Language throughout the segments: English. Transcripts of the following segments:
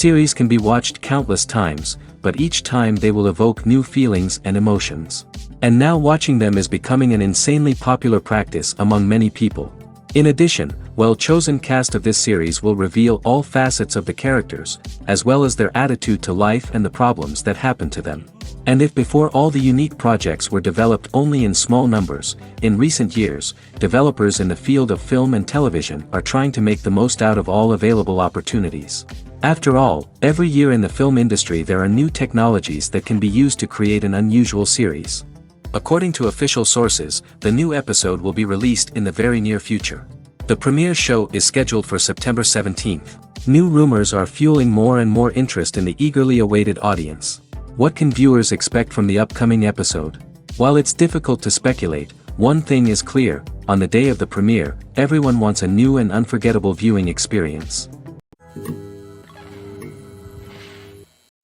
Series can be watched countless times, but each time they will evoke new feelings and emotions. And now watching them is becoming an insanely popular practice among many people. In addition, well-chosen cast of this series will reveal all facets of the characters, as well as their attitude to life and the problems that happen to them. And if before all the unique projects were developed only in small numbers, in recent years, developers in the field of film and television are trying to make the most out of all available opportunities. After all, every year in the film industry there are new technologies that can be used to create an unusual series. According to official sources, the new episode will be released in the very near future. The premiere show is scheduled for September 17th. New rumors are fueling more and more interest in the eagerly awaited audience. What can viewers expect from the upcoming episode? While it's difficult to speculate, one thing is clear: on the day of the premiere, everyone wants a new and unforgettable viewing experience.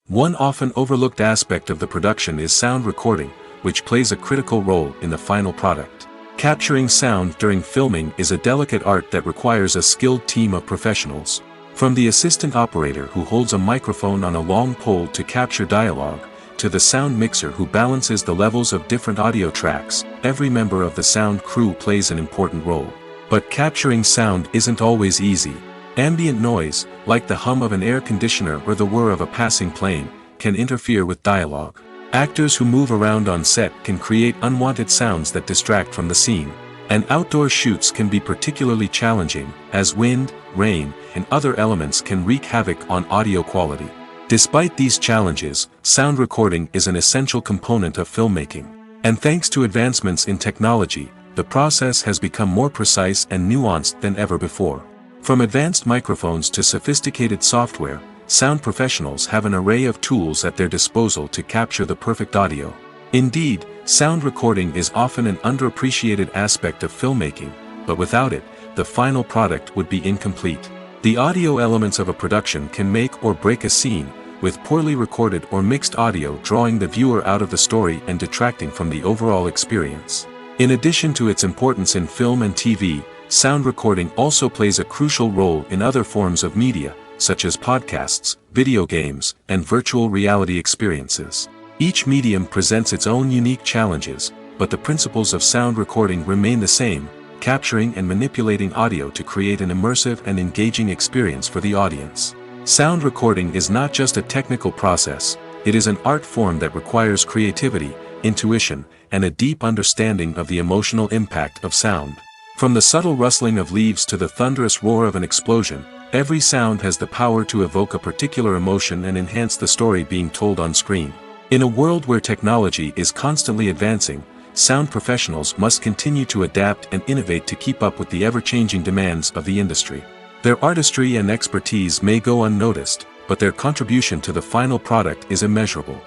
One often overlooked aspect of the production is sound recording, which plays a critical role in the final product. Capturing sound during filming is a delicate art that requires a skilled team of professionals. From the assistant operator who holds a microphone on a long pole to capture dialogue, to the sound mixer who balances the levels of different audio tracks, every member of the sound crew plays an important role. But capturing sound isn't always easy. Ambient noise, like the hum of an air conditioner or the whir of a passing plane, can interfere with dialogue. Actors who move around on set can create unwanted sounds that distract from the scene. And outdoor shoots can be particularly challenging, as wind, rain, and other elements can wreak havoc on audio quality. Despite these challenges, sound recording is an essential component of filmmaking. And thanks to advancements in technology, the process has become more precise and nuanced than ever before. From advanced microphones to sophisticated software, sound professionals have an array of tools at their disposal to capture the perfect audio. Indeed, sound recording is often an underappreciated aspect of filmmaking, but without it, the final product would be incomplete. The audio elements of a production can make or break a scene, with poorly recorded or mixed audio drawing the viewer out of the story and detracting from the overall experience. In addition to its importance in film and TV, sound recording also plays a crucial role in other forms of media, such as podcasts, video games, and virtual reality experiences. Each medium presents its own unique challenges, but the principles of sound recording remain the same: capturing and manipulating audio to create an immersive and engaging experience for the audience. Sound recording is not just a technical process, it is an art form that requires creativity, intuition, and a deep understanding of the emotional impact of sound. From the subtle rustling of leaves to the thunderous roar of an explosion, every sound has the power to evoke a particular emotion and enhance the story being told on screen. In a world where technology is constantly advancing, sound professionals must continue to adapt and innovate to keep up with the ever-changing demands of the industry. Their artistry and expertise may go unnoticed, but their contribution to the final product is immeasurable.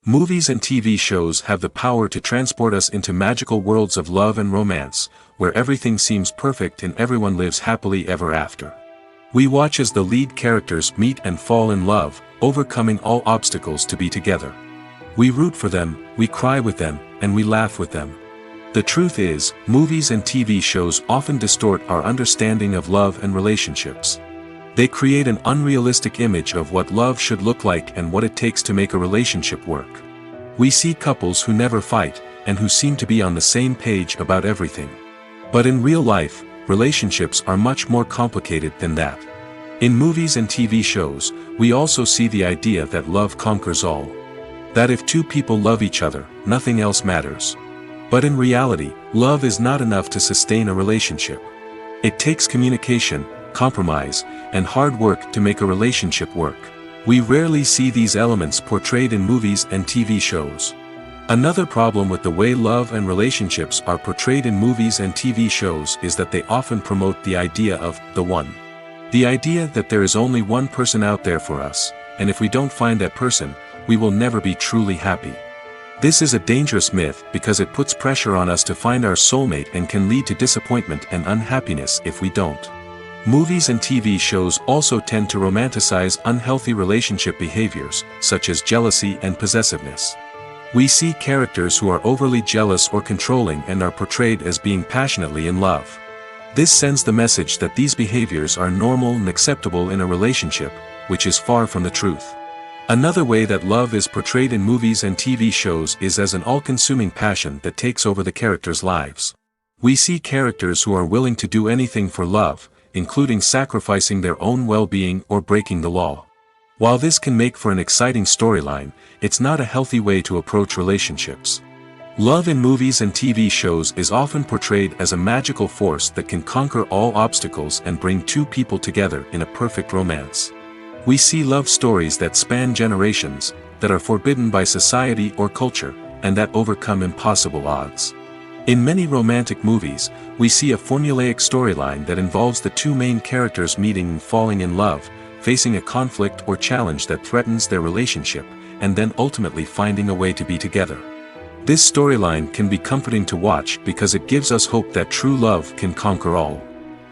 Movies and TV shows have the power to transport us into magical worlds of love and romance, where everything seems perfect and everyone lives happily ever after. We watch as the lead characters meet and fall in love, overcoming all obstacles to be together. We root for them, we cry with them, and we laugh with them. The truth is, movies and TV shows often distort our understanding of love and relationships. They create an unrealistic image of what love should look like and what it takes to make a relationship work. We see couples who never fight, and who seem to be on the same page about everything. But in real life, relationships are much more complicated than that. In movies and TV shows, we also see the idea that love conquers all. That if two people love each other, nothing else matters. But in reality, love is not enough to sustain a relationship. It takes communication, compromise, and hard work to make a relationship work. We rarely see these elements portrayed in movies and TV shows. Another problem with the way love and relationships are portrayed in movies and TV shows is that they often promote the idea of the one. The idea that there is only one person out there for us, and if we don't find that person, we will never be truly happy. This is a dangerous myth because it puts pressure on us to find our soulmate and can lead to disappointment and unhappiness if we don't. Movies and TV shows also tend to romanticize unhealthy relationship behaviors, such as jealousy and possessiveness. We see characters who are overly jealous or controlling and are portrayed as being passionately in love. This sends the message that these behaviors are normal and acceptable in a relationship, which is far from the truth. Another way that love is portrayed in movies and TV shows is as an all-consuming passion that takes over the characters' lives. We see characters who are willing to do anything for love, including sacrificing their own well-being or breaking the law. While this can make for an exciting storyline, it's not a healthy way to approach relationships. Love in movies and TV shows is often portrayed as a magical force that can conquer all obstacles and bring two people together in a perfect romance. We see love stories that span generations, that are forbidden by society or culture, and that overcome impossible odds. In many romantic movies, we see a formulaic storyline that involves the two main characters meeting and falling in love, facing a conflict or challenge that threatens their relationship, and then ultimately finding a way to be together. This storyline can be comforting to watch because it gives us hope that true love can conquer all.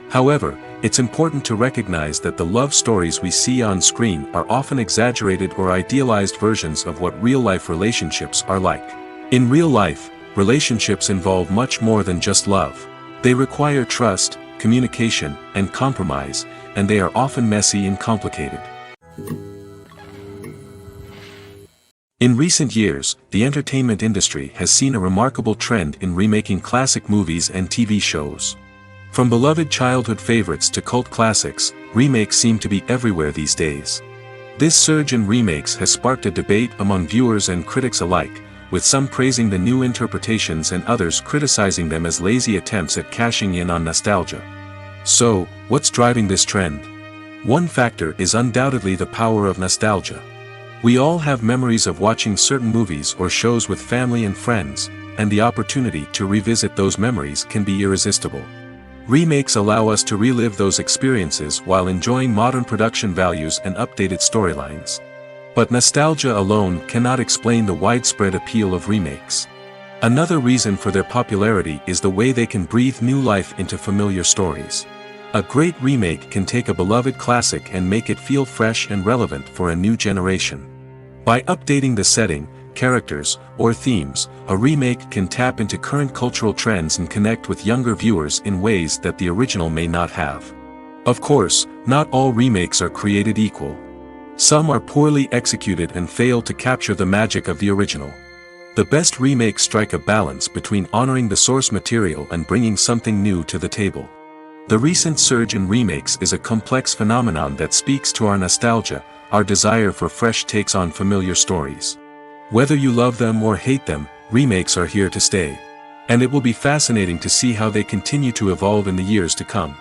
However, it's important to recognize that the love stories we see on screen are often exaggerated or idealized versions of what real-life relationships are like. In real life, relationships involve much more than just love. They require trust, communication, and compromise, and they are often messy and complicated. In recent years, the entertainment industry has seen a remarkable trend in remaking classic movies and TV shows. From beloved childhood favorites to cult classics, remakes seem to be everywhere these days. This surge in remakes has sparked a debate among viewers and critics alike, with some praising the new interpretations and others criticizing them as lazy attempts at cashing in on nostalgia. So, what's driving this trend? One factor is undoubtedly the power of nostalgia. We all have memories of watching certain movies or shows with family and friends, and the opportunity to revisit those memories can be irresistible. Remakes allow us to relive those experiences while enjoying modern production values and updated storylines. But nostalgia alone cannot explain the widespread appeal of remakes. Another reason for their popularity is the way they can breathe new life into familiar stories. A great remake can take a beloved classic and make it feel fresh and relevant for a new generation. By updating the setting, characters, or themes, a remake can tap into current cultural trends and connect with younger viewers in ways that the original may not have. Of course, not all remakes are created equal. Some are poorly executed and fail to capture the magic of the original. The best remakes strike a balance between honoring the source material and bringing something new to the table. The recent surge in remakes is a complex phenomenon that speaks to our nostalgia, our desire for fresh takes on familiar stories. Whether you love them or hate them, remakes are here to stay. And it will be fascinating to see how they continue to evolve in the years to come.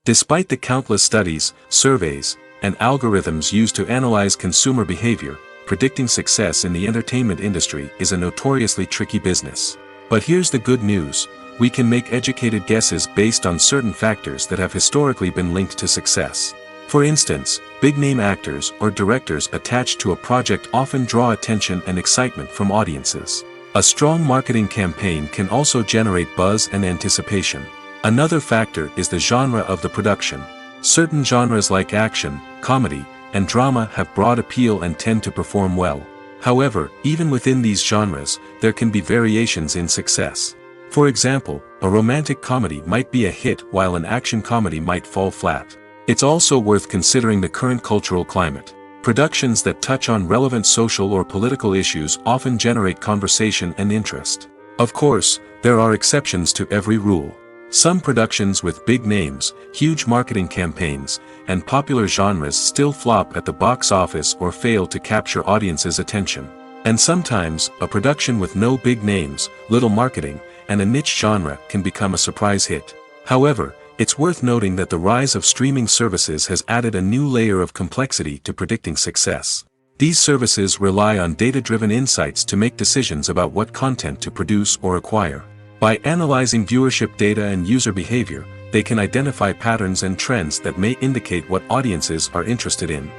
Despite the countless studies, surveys, and algorithms used to analyze consumer behavior, predicting success in the entertainment industry is a notoriously tricky business. But here's the good news: we can make educated guesses based on certain factors that have historically been linked to success. For instance, big-name actors or directors attached to a project often draw attention and excitement from audiences. A strong marketing campaign can also generate buzz and anticipation. Another factor is the genre of the production. Certain genres like action, comedy, and drama have broad appeal and tend to perform well. However, even within these genres, there can be variations in success. For example, a romantic comedy might be a hit while an action comedy might fall flat. It's also worth considering the current cultural climate. Productions that touch on relevant social or political issues often generate conversation and interest. Of course, there are exceptions to every rule. Some productions with big names, huge marketing campaigns, and popular genres still flop at the box office or fail to capture audiences' attention. And sometimes, a production with no big names, little marketing, and a niche genre can become a surprise hit. However, it's worth noting that the rise of streaming services has added a new layer of complexity to predicting success. These services rely on data-driven insights to make decisions about what content to produce or acquire. By analyzing viewership data and user behavior, they can identify patterns and trends that may indicate what audiences are interested in.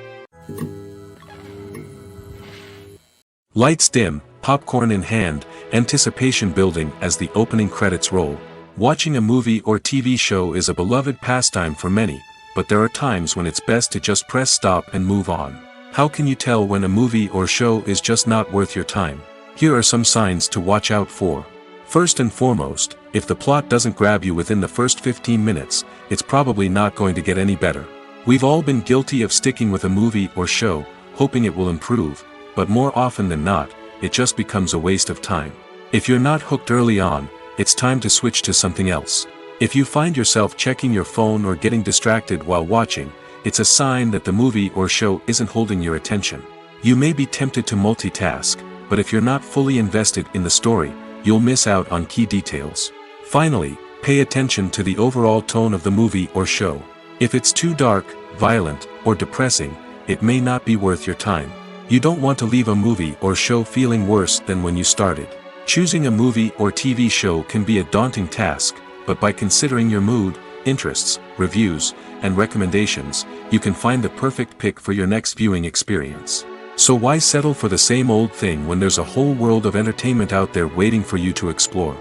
Lights dim, popcorn in hand, anticipation building as the opening credits roll. Watching a movie or TV show is a beloved pastime for many, but there are times when it's best to just press stop and move on. How can you tell when a movie or show is just not worth your time? Here are some signs to watch out for. First and foremost, if the plot doesn't grab you within the first 15 minutes, it's probably not going to get any better. We've all been guilty of sticking with a movie or show, hoping it will improve, but more often than not, it just becomes a waste of time. If you're not hooked early on, it's time to switch to something else. If you find yourself checking your phone or getting distracted while watching, it's a sign that the movie or show isn't holding your attention. You may be tempted to multitask, but if you're not fully invested in the story, you'll miss out on key details. Finally, pay attention to the overall tone of the movie or show. If it's too dark, violent, or depressing, it may not be worth your time. You don't want to leave a movie or show feeling worse than when you started. Choosing a movie or TV show can be a daunting task, but by considering your mood, interests, reviews, and recommendations, you can find the perfect pick for your next viewing experience. So why settle for the same old thing when there's a whole world of entertainment out there waiting for you to explore?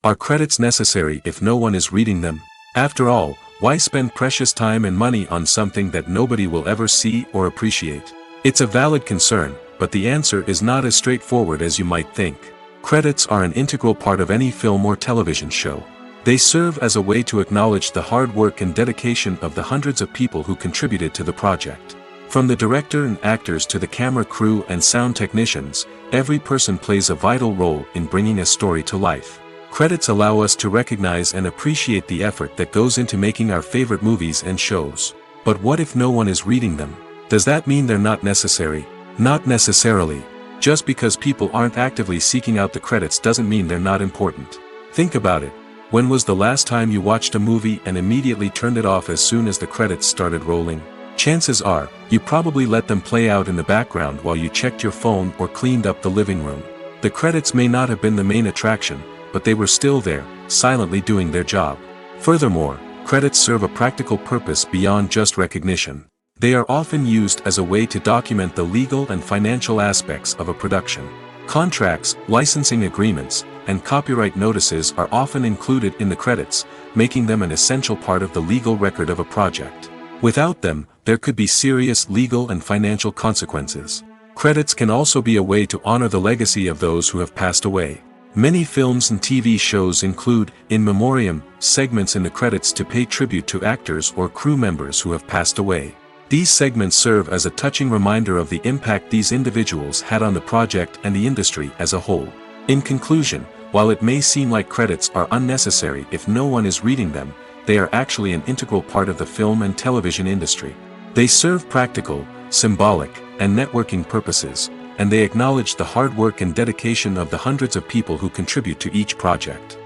Are credits necessary if no one is reading them? After all, why spend precious time and money on something that nobody will ever see or appreciate? It's a valid concern, but the answer is not as straightforward as you might think. Credits are an integral part of any film or television show. They serve as a way to acknowledge the hard work and dedication of the hundreds of people who contributed to the project. From the director and actors to the camera crew and sound technicians, every person plays a vital role in bringing a story to life. Credits allow us to recognize and appreciate the effort that goes into making our favorite movies and shows. But what if no one is reading them? Does that mean they're not necessary? Not necessarily. Just because people aren't actively seeking out the credits doesn't mean they're not important. Think about it. When was the last time you watched a movie and immediately turned it off as soon as the credits started rolling? Chances are, you probably let them play out in the background while you checked your phone or cleaned up the living room. The credits may not have been the main attraction, but they were still there, silently doing their job. Furthermore, credits serve a practical purpose beyond just recognition. They are often used as a way to document the legal and financial aspects of a production. Contracts, licensing agreements, and copyright notices are often included in the credits, making them an essential part of the legal record of a project. Without them, there could be serious legal and financial consequences. Credits can also be a way to honor the legacy of those who have passed away. Many films and TV shows include in memoriam segments in the credits to pay tribute to actors or crew members who have passed away. These segments serve as a touching reminder of the impact these individuals had on the project and the industry as a whole. In conclusion, while it may seem like credits are unnecessary if no one is reading them, they are actually an integral part of the film and television industry. They serve practical, symbolic, and networking purposes, and they acknowledge the hard work and dedication of the hundreds of people who contribute to each project.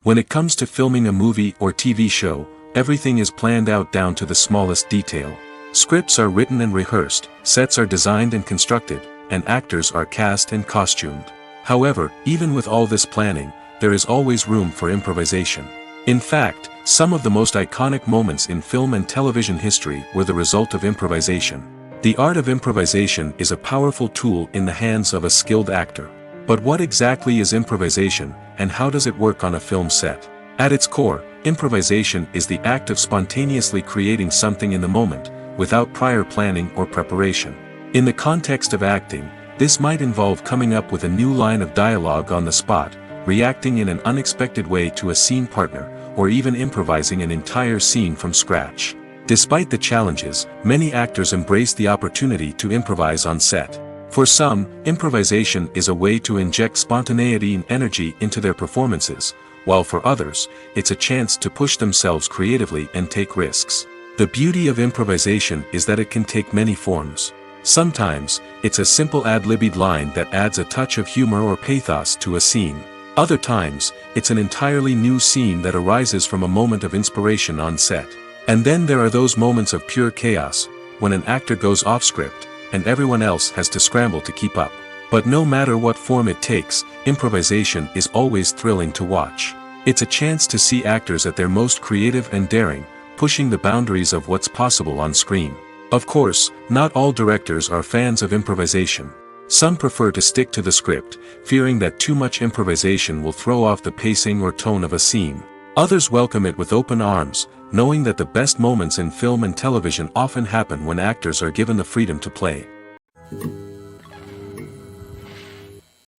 When it comes to filming a movie or TV show, everything is planned out down to the smallest detail. Scripts are written and rehearsed, sets are designed and constructed, and actors are cast and costumed. However, even with all this planning, there is always room for improvisation. In fact, some of the most iconic moments in film and television history were the result of improvisation. The art of improvisation is a powerful tool in the hands of a skilled actor. But what exactly is improvisation, and how does it work on a film set? At its core, improvisation is the act of spontaneously creating something in the moment, without prior planning or preparation. In the context of acting, this might involve coming up with a new line of dialogue on the spot, reacting in an unexpected way to a scene partner, or even improvising an entire scene from scratch. Despite the challenges, many actors embrace the opportunity to improvise on set. For some, improvisation is a way to inject spontaneity and energy into their performances, while for others, it's a chance to push themselves creatively and take risks. The beauty of improvisation is that it can take many forms. Sometimes, it's a simple ad-libbed line that adds a touch of humor or pathos to a scene. Other times, it's an entirely new scene that arises from a moment of inspiration on set. And then there are those moments of pure chaos, when an actor goes off script, and everyone else has to scramble to keep up. But no matter what form it takes, improvisation is always thrilling to watch. It's a chance to see actors at their most creative and daring, pushing the boundaries of what's possible on screen. Of course, not all directors are fans of improvisation. Some prefer to stick to the script, fearing that too much improvisation will throw off the pacing or tone of a scene. Others welcome it with open arms, knowing that the best moments in film and television often happen when actors are given the freedom to play.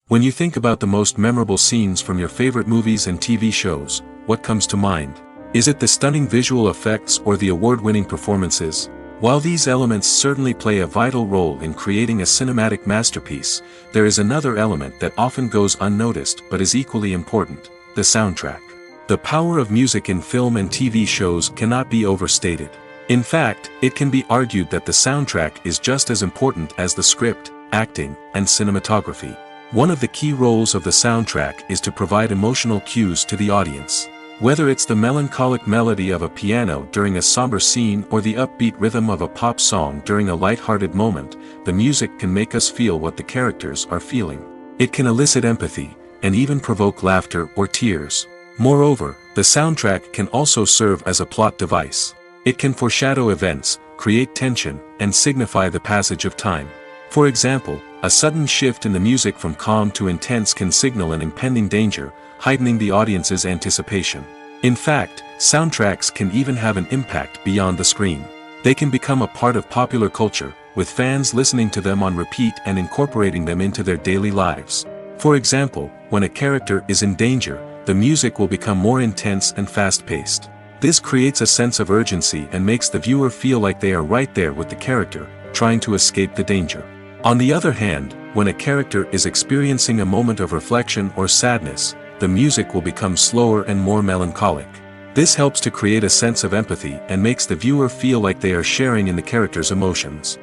When you think about the most memorable scenes from your favorite movies and TV shows, what comes to mind? Is it the stunning visual effects or the award-winning performances? While these elements certainly play a vital role in creating a cinematic masterpiece, there is another element that often goes unnoticed but is equally important: the soundtrack. The power of music in film and TV shows cannot be overstated. In fact, it can be argued that the soundtrack is just as important as the script, acting, and cinematography. One of the key roles of the soundtrack is to provide emotional cues to the audience. Whether it's the melancholic melody of a piano during a somber scene or the upbeat rhythm of a pop song during a light-hearted moment, the music can make us feel what the characters are feeling. It can elicit empathy, and even provoke laughter or tears. Moreover, the soundtrack can also serve as a plot device. It can foreshadow events, create tension, and signify the passage of time. For example, a sudden shift in the music from calm to intense can signal an impending danger, heightening the audience's anticipation. In fact, soundtracks can even have an impact beyond the screen. They can become a part of popular culture, with fans listening to them on repeat and incorporating them into their daily lives. For example, when a character is in danger, the music will become more intense and fast-paced. This creates a sense of urgency and makes the viewer feel like they are right there with the character, trying to escape the danger. On the other hand, when a character is experiencing a moment of reflection or sadness, the music will become slower and more melancholic. This helps to create a sense of empathy and makes the viewer feel like they are sharing in the character's emotions.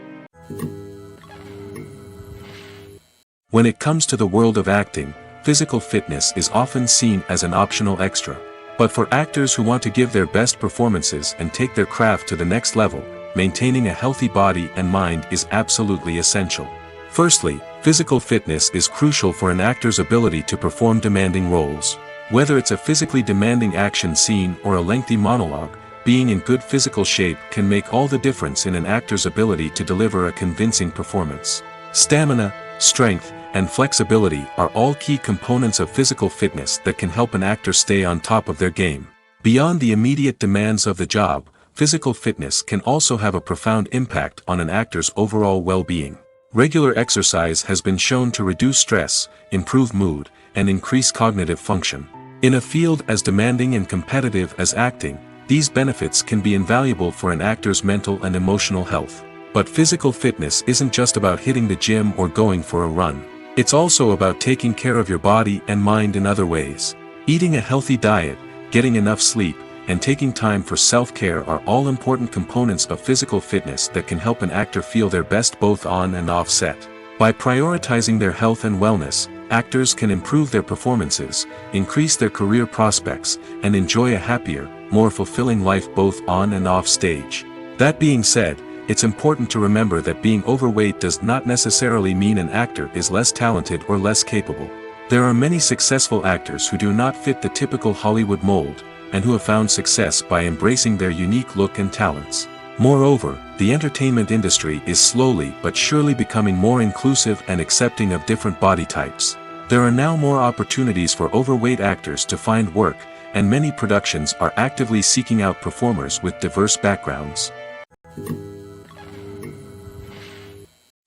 When it comes to the world of acting, physical fitness is often seen as an optional extra. But for actors who want to give their best performances and take their craft to the next level, maintaining a healthy body and mind is absolutely essential. Firstly, physical fitness is crucial for an actor's ability to perform demanding roles. Whether it's a physically demanding action scene or a lengthy monologue, being in good physical shape can make all the difference in an actor's ability to deliver a convincing performance. Stamina, strength, and flexibility are all key components of physical fitness that can help an actor stay on top of their game. Beyond the immediate demands of the job, physical fitness can also have a profound impact on an actor's overall well-being. Regular exercise has been shown to reduce stress, improve mood, and increase cognitive function. In a field as demanding and competitive as acting, these benefits can be invaluable for an actor's mental and emotional health. But physical fitness isn't just about hitting the gym or going for a run. It's also about taking care of your body and mind in other ways. Eating a healthy diet, getting enough sleep, and taking time for self-care are all important components of physical fitness that can help an actor feel their best both on and off set. By prioritizing their health and wellness, actors can improve their performances, increase their career prospects, and enjoy a happier, more fulfilling life both on and off stage. That being said, it's important to remember that being overweight does not necessarily mean an actor is less talented or less capable. There are many successful actors who do not fit the typical Hollywood mold, and who have found success by embracing their unique look and talents. Moreover, the entertainment industry is slowly but surely becoming more inclusive and accepting of different body types. There are now more opportunities for overweight actors to find work, and many productions are actively seeking out performers with diverse backgrounds.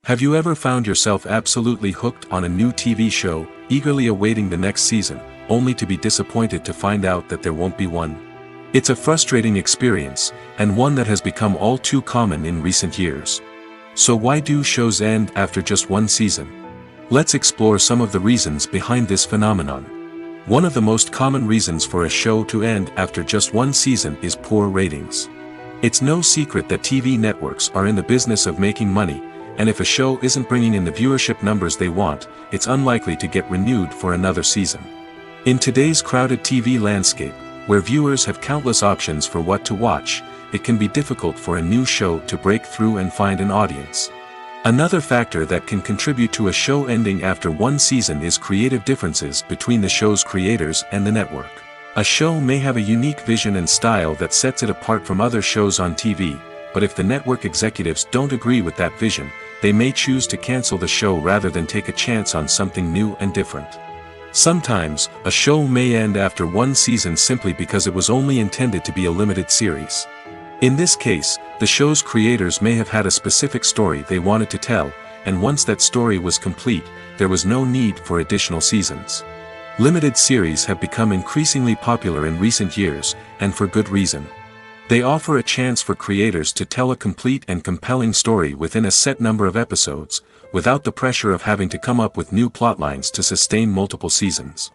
Have you ever found yourself absolutely hooked on a new TV show, eagerly awaiting the next season, only to be disappointed to find out that there won't be one? It's a frustrating experience, and one that has become all too common in recent years. So why do shows end after just one season? Let's explore some of the reasons behind this phenomenon. One of the most common reasons for a show to end after just one season is poor ratings. It's no secret that TV networks are in the business of making money, and if a show isn't bringing in the viewership numbers they want, it's unlikely to get renewed for another season. In today's crowded TV landscape, where viewers have countless options for what to watch, it can be difficult for a new show to break through and find an audience. Another factor that can contribute to a show ending after one season is creative differences between the show's creators and the network. A show may have a unique vision and style that sets it apart from other shows on TV, but if the network executives don't agree with that vision, they may choose to cancel the show rather than take a chance on something new and different. Sometimes, a show may end after one season simply because it was only intended to be a limited series. In this case, the show's creators may have had a specific story they wanted to tell, and once that story was complete, there was no need for additional seasons. Limited series have become increasingly popular in recent years, and for good reason. They offer a chance for creators to tell a complete and compelling story within a set number of episodes, without the pressure of having to come up with new plotlines to sustain multiple seasons.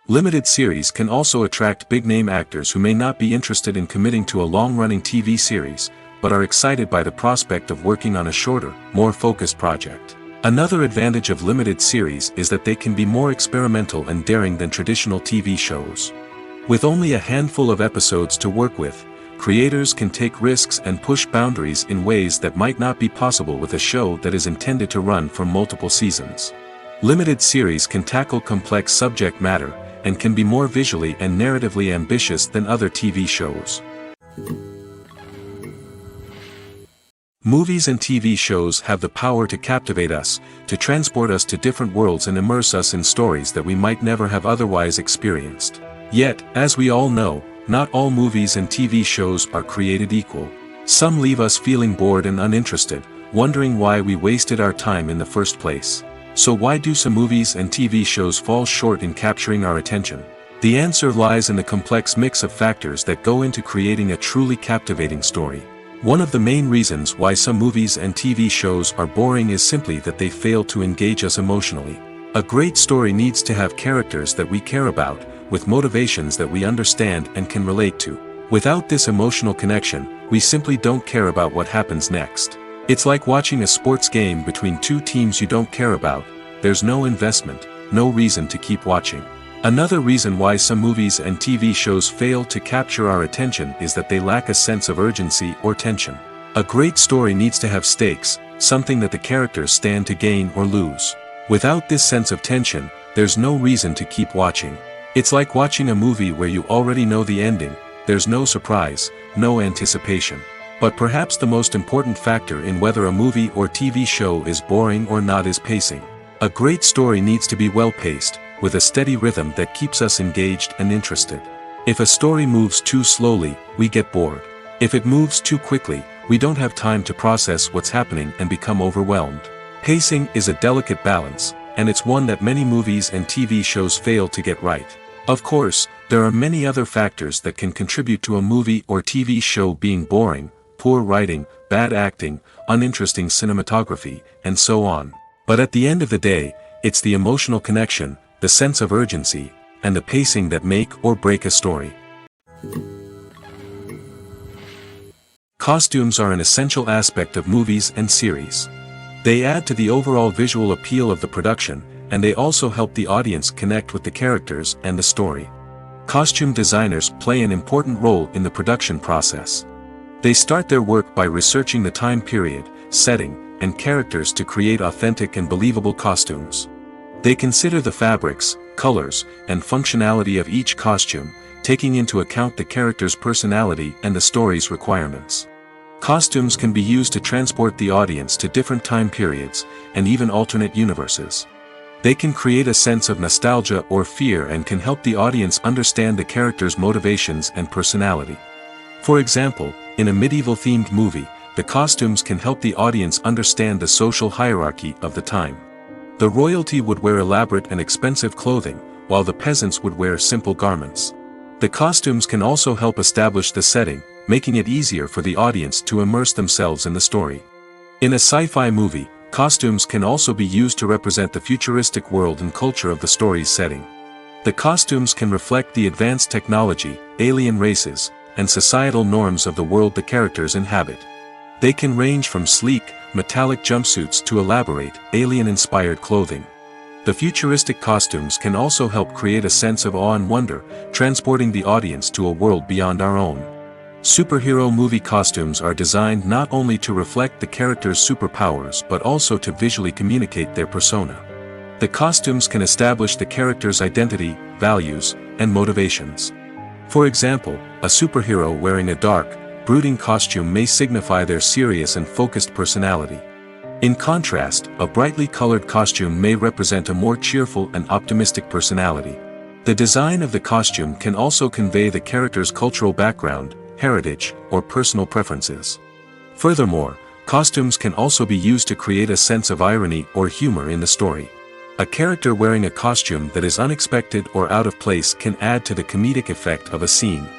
Limited series can also attract big-name actors who may not be interested in committing to a long-running TV series, but are excited by the prospect of working on a shorter, more focused project. Another advantage of limited series is that they can be more experimental and daring than traditional TV shows. With only a handful of episodes to work with, creators can take risks and push boundaries in ways that might not be possible with a show that is intended to run for multiple seasons. Limited series can tackle complex subject matter, and can be more visually and narratively ambitious than other TV shows. Movies and TV shows have the power to captivate us, to transport us to different worlds and immerse us in stories that we might never have otherwise experienced. Yet, as we all know, not all movies and TV shows are created equal. Some leave us feeling bored and uninterested, wondering why we wasted our time in the first place. So why do some movies and TV shows fall short in capturing our attention? The answer lies in the complex mix of factors that go into creating a truly captivating story. One of the main reasons why some movies and TV shows are boring is simply that they fail to engage us emotionally. A great story needs to have characters that we care about, with motivations that we understand and can relate to. Without this emotional connection, we simply don't care about what happens next. It's like watching a sports game between two teams you don't care about. There's no investment, no reason to keep watching. Another reason why some movies and TV shows fail to capture our attention is that they lack a sense of urgency or tension. A great story needs to have stakes, something that the characters stand to gain or lose. Without this sense of tension, there's no reason to keep watching. It's like watching a movie where you already know the ending, there's no surprise, no anticipation. But perhaps the most important factor in whether a movie or TV show is boring or not is pacing. A great story needs to be well-paced, with a steady rhythm that keeps us engaged and interested. If a story moves too slowly, we get bored. If it moves too quickly, we don't have time to process what's happening and become overwhelmed. Pacing is a delicate balance, and it's one that many movies and TV shows fail to get right. Of course, there are many other factors that can contribute to a movie or TV show being boring: poor writing, bad acting, uninteresting cinematography, and so on. But at the end of the day, it's the emotional connection, the sense of urgency, and the pacing that make or break a story. Costumes are an essential aspect of movies and series. They add to the overall visual appeal of the production, and they also help the audience connect with the characters and the story. Costume designers play an important role in the production process. They start their work by researching the time period, setting, and characters to create authentic and believable costumes. They consider the fabrics, colors, and functionality of each costume, taking into account the character's personality and the story's requirements. Costumes can be used to transport the audience to different time periods, and even alternate universes. They can create a sense of nostalgia or fear and can help the audience understand the character's motivations and personality. For example, in a medieval-themed movie, the costumes can help the audience understand the social hierarchy of the time. The royalty would wear elaborate and expensive clothing, while the peasants would wear simple garments. The costumes can also help establish the setting, making it easier for the audience to immerse themselves in the story. In a sci-fi movie, costumes can also be used to represent the futuristic world and culture of the story's setting. The costumes can reflect the advanced technology, alien races, and societal norms of the world the characters inhabit. They can range from sleek, metallic jumpsuits to elaborate, alien-inspired clothing. The futuristic costumes can also help create a sense of awe and wonder, transporting the audience to a world beyond our own. Superhero movie costumes are designed not only to reflect the character's superpowers but also to visually communicate their persona. The costumes can establish the character's identity, values, and motivations. For example, a superhero wearing a dark, brooding costume may signify their serious and focused personality. In contrast, a brightly colored costume may represent a more cheerful and optimistic personality. The design of the costume can also convey the character's cultural background, heritage, or personal preferences. Furthermore, Costumes can also be used to create a sense of irony or humor in the story. A character wearing a costume that is unexpected or out of place can add to the comedic effect of a scene.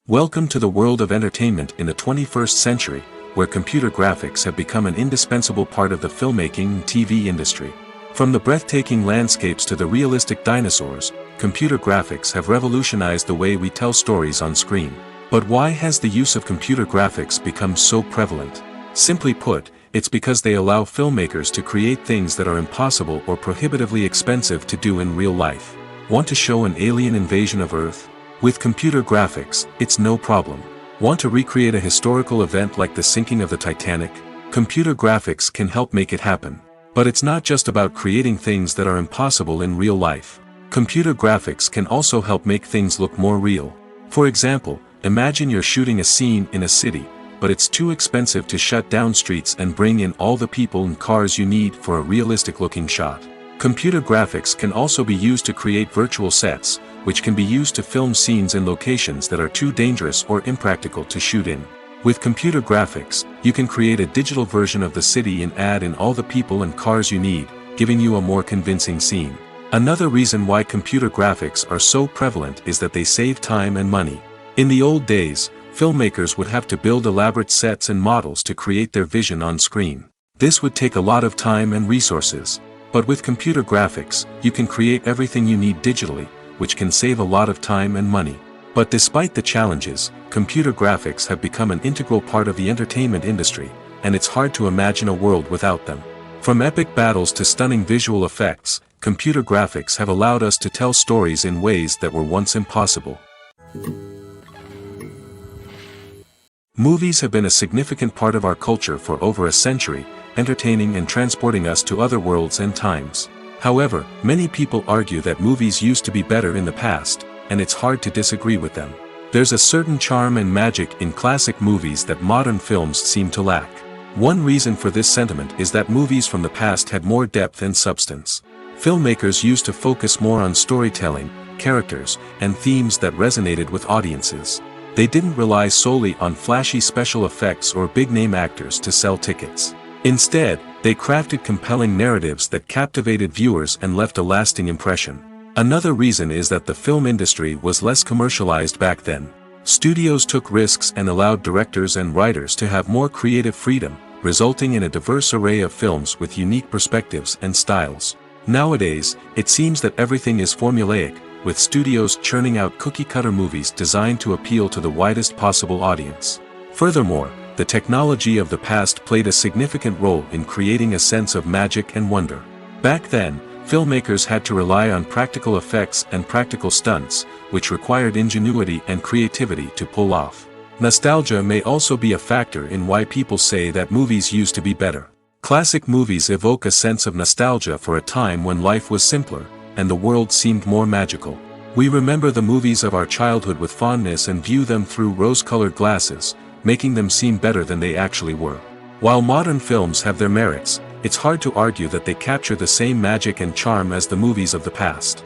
Welcome to the world of entertainment in the 21st century, where computer graphics have become an indispensable part of the filmmaking and TV industry. From the breathtaking landscapes to the realistic dinosaurs, computer graphics have revolutionized the way we tell stories on screen. But why has the use of computer graphics become so prevalent? Simply put, it's because they allow filmmakers to create things that are impossible or prohibitively expensive to do in real life. Want to show an alien invasion of Earth? With computer graphics, it's no problem. Want to recreate a historical event like the sinking of the Titanic? Computer graphics can help make it happen. But it's not just about creating things that are impossible in real life. Computer graphics can also help make things look more real. For example, imagine you're shooting a scene in a city, but it's too expensive to shut down streets and bring in all the people and cars you need for a realistic-looking shot. Computer graphics can also be used to create virtual sets, which can be used to film scenes in locations that are too dangerous or impractical to shoot in. With computer graphics, you can create a digital version of the city and add in all the people and cars you need, giving you a more convincing scene. Another reason why computer graphics are so prevalent is that they save time and money. In the old days, filmmakers would have to build elaborate sets and models to create their vision on screen. This would take a lot of time and resources. But with computer graphics, you can create everything you need digitally, which can save a lot of time and money. But despite the challenges, computer graphics have become an integral part of the entertainment industry, and it's hard to imagine a world without them. From epic battles to stunning visual effects, computer graphics have allowed us to tell stories in ways that were once impossible. Movies have been a significant part of our culture for over a century, entertaining and transporting us to other worlds and times. However, many people argue that movies used to be better in the past, and it's hard to disagree with them. There's a certain charm and magic in classic movies that modern films seem to lack. One reason for this sentiment is that movies from the past had more depth and substance. Filmmakers used to focus more on storytelling, characters, and themes that resonated with audiences. They didn't rely solely on flashy special effects or big-name actors to sell tickets. Instead, they crafted compelling narratives that captivated viewers and left a lasting impression. Another reason is that the film industry was less commercialized back then. Studios took risks and allowed directors and writers to have more creative freedom, resulting in a diverse array of films with unique perspectives and styles. Nowadays, it seems that everything is formulaic, with studios churning out cookie-cutter movies designed to appeal to the widest possible audience. Furthermore, the technology of the past played a significant role in creating a sense of magic and wonder. Back then, filmmakers had to rely on practical effects and practical stunts, which required ingenuity and creativity to pull off. Nostalgia may also be a factor in why people say that movies used to be better. Classic movies evoke a sense of nostalgia for a time when life was simpler, and the world seemed more magical. We remember the movies of our childhood with fondness and view them through rose-colored glasses, making them seem better than they actually were. While modern films have their merits, it's hard to argue that they capture the same magic and charm as the movies of the past.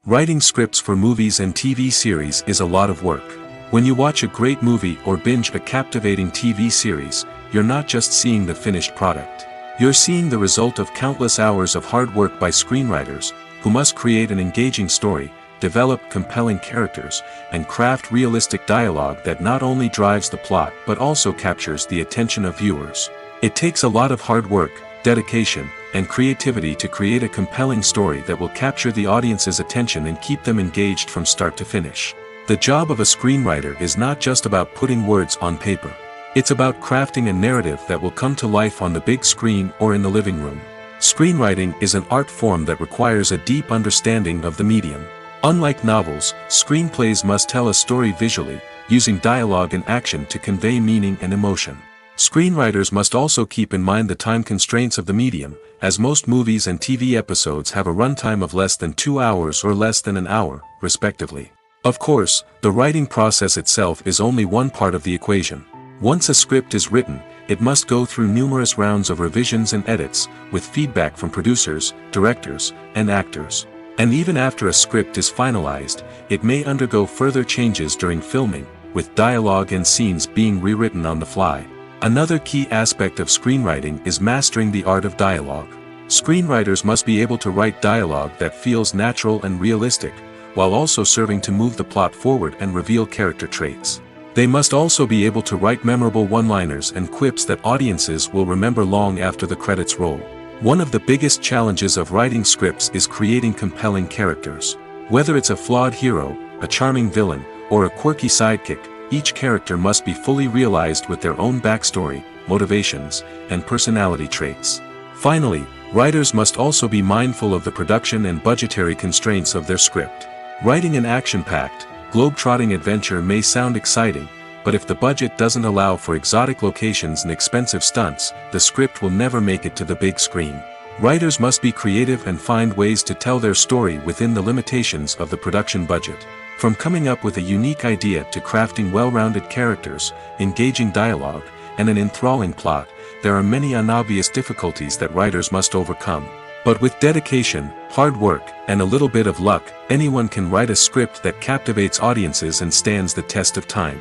Writing scripts for movies and TV series is a lot of work. When you watch a great movie or binge a captivating TV series, you're not just seeing the finished product. You're seeing the result of countless hours of hard work by screenwriters, who must create an engaging story, develop compelling characters, and craft realistic dialogue that not only drives the plot but also captures the attention of viewers. It takes a lot of hard work, dedication, and creativity to create a compelling story that will capture the audience's attention and keep them engaged from start to finish. The job of a screenwriter is not just about putting words on paper. It's about crafting a narrative that will come to life on the big screen or in the living room. Screenwriting is an art form that requires a deep understanding of the medium. Unlike novels, screenplays must tell a story visually, using dialogue and action to convey meaning and emotion. Screenwriters must also keep in mind the time constraints of the medium, as most movies and TV episodes have a runtime of less than 2 hours or less than an hour, respectively. Of course, the writing process itself is only one part of the equation. Once a script is written, it must go through numerous rounds of revisions and edits, with feedback from producers, directors, and actors. And even after a script is finalized, it may undergo further changes during filming, with dialogue and scenes being rewritten on the fly. Another key aspect of screenwriting is mastering the art of dialogue. Screenwriters must be able to write dialogue that feels natural and realistic, while also serving to move the plot forward and reveal character traits. They must also be able to write memorable one-liners and quips that audiences will remember long after the credits roll. One of the biggest challenges of writing scripts is creating compelling characters. Whether it's a flawed hero, a charming villain, or a quirky sidekick, each character must be fully realized with their own backstory, motivations, and personality traits. Finally, writers must also be mindful of the production and budgetary constraints of their script. Writing an action-packed, globe-trotting adventure may sound exciting, but if the budget doesn't allow for exotic locations and expensive stunts, the script will never make it to the big screen. Writers must be creative and find ways to tell their story within the limitations of the production budget. From coming up with a unique idea to crafting well-rounded characters, engaging dialogue, and an enthralling plot, there are many unobvious difficulties that writers must overcome. But with dedication, hard work, and a little bit of luck, anyone can write a script that captivates audiences and stands the test of time.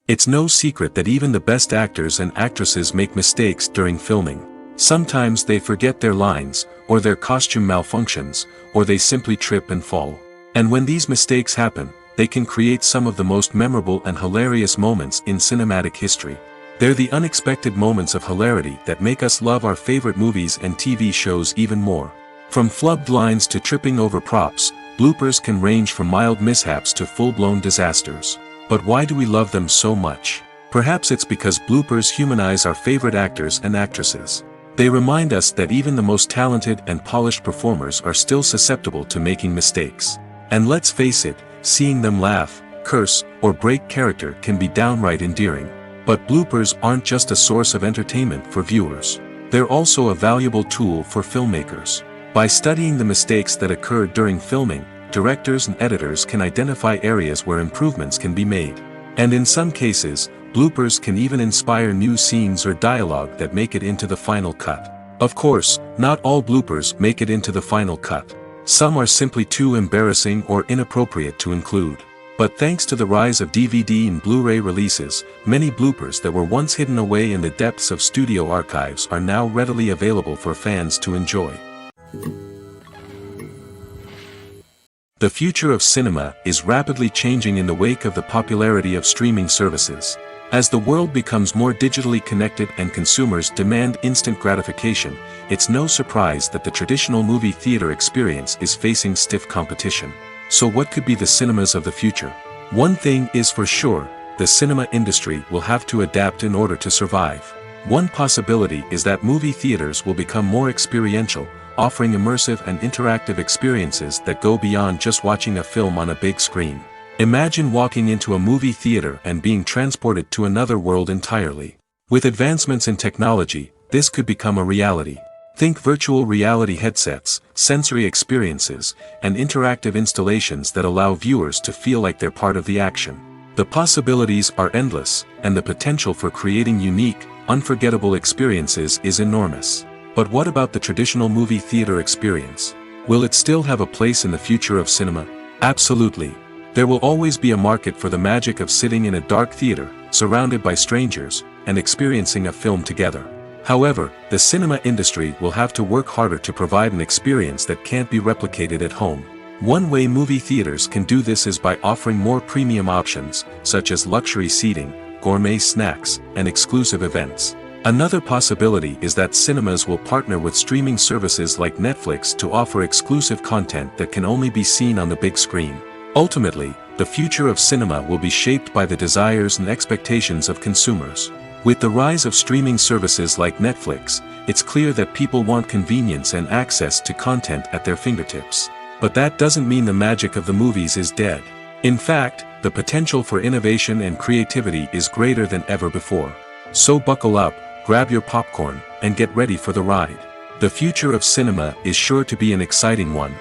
It's no secret that even the best actors and actresses make mistakes during filming. Sometimes they forget their lines, or their costume malfunctions, or they simply trip and fall. And when these mistakes happen, they can create some of the most memorable and hilarious moments in cinematic history. They're the unexpected moments of hilarity that make us love our favorite movies and TV shows even more. From flubbed lines to tripping over props, bloopers can range from mild mishaps to full-blown disasters. But why do we love them so much? Perhaps it's because bloopers humanize our favorite actors and actresses. They remind us that even the most talented and polished performers are still susceptible to making mistakes. And let's face it, seeing them laugh, curse, or break character can be downright endearing. But bloopers aren't just a source of entertainment for viewers. They're also a valuable tool for filmmakers. By studying the mistakes that occurred during filming, directors and editors can identify areas where improvements can be made. And in some cases, bloopers can even inspire new scenes or dialogue that make it into the final cut. Of course, not all bloopers make it into the final cut. Some are simply too embarrassing or inappropriate to include. But thanks to the rise of DVD and Blu-ray releases, many bloopers that were once hidden away in the depths of studio archives are now readily available for fans to enjoy. The future of cinema is rapidly changing in the wake of the popularity of streaming services. As the world becomes more digitally connected and consumers demand instant gratification, it's no surprise that the traditional movie theater experience is facing stiff competition. So what could be the cinemas of the future? One thing is for sure, the cinema industry will have to adapt in order to survive. One possibility is that movie theaters will become more experiential, offering immersive and interactive experiences that go beyond just watching a film on a big screen. Imagine walking into a movie theater and being transported to another world entirely. With advancements in technology, this could become a reality. Think virtual reality headsets, sensory experiences, and interactive installations that allow viewers to feel like they're part of the action. The possibilities are endless, and the potential for creating unique, unforgettable experiences is enormous. But what about the traditional movie theater experience? Will it still have a place in the future of cinema? Absolutely. There will always be a market for the magic of sitting in a dark theater, surrounded by strangers, and experiencing a film together. However, the cinema industry will have to work harder to provide an experience that can't be replicated at home. One way movie theaters can do this is by offering more premium options, such as luxury seating, gourmet snacks, and exclusive events. Another possibility is that cinemas will partner with streaming services like Netflix to offer exclusive content that can only be seen on the big screen. Ultimately, the future of cinema will be shaped by the desires and expectations of consumers. With the rise of streaming services like Netflix, it's clear that people want convenience and access to content at their fingertips. But that doesn't mean the magic of the movies is dead. In fact, the potential for innovation and creativity is greater than ever before. So buckle up, grab your popcorn, and get ready for the ride. The future of cinema is sure to be an exciting one.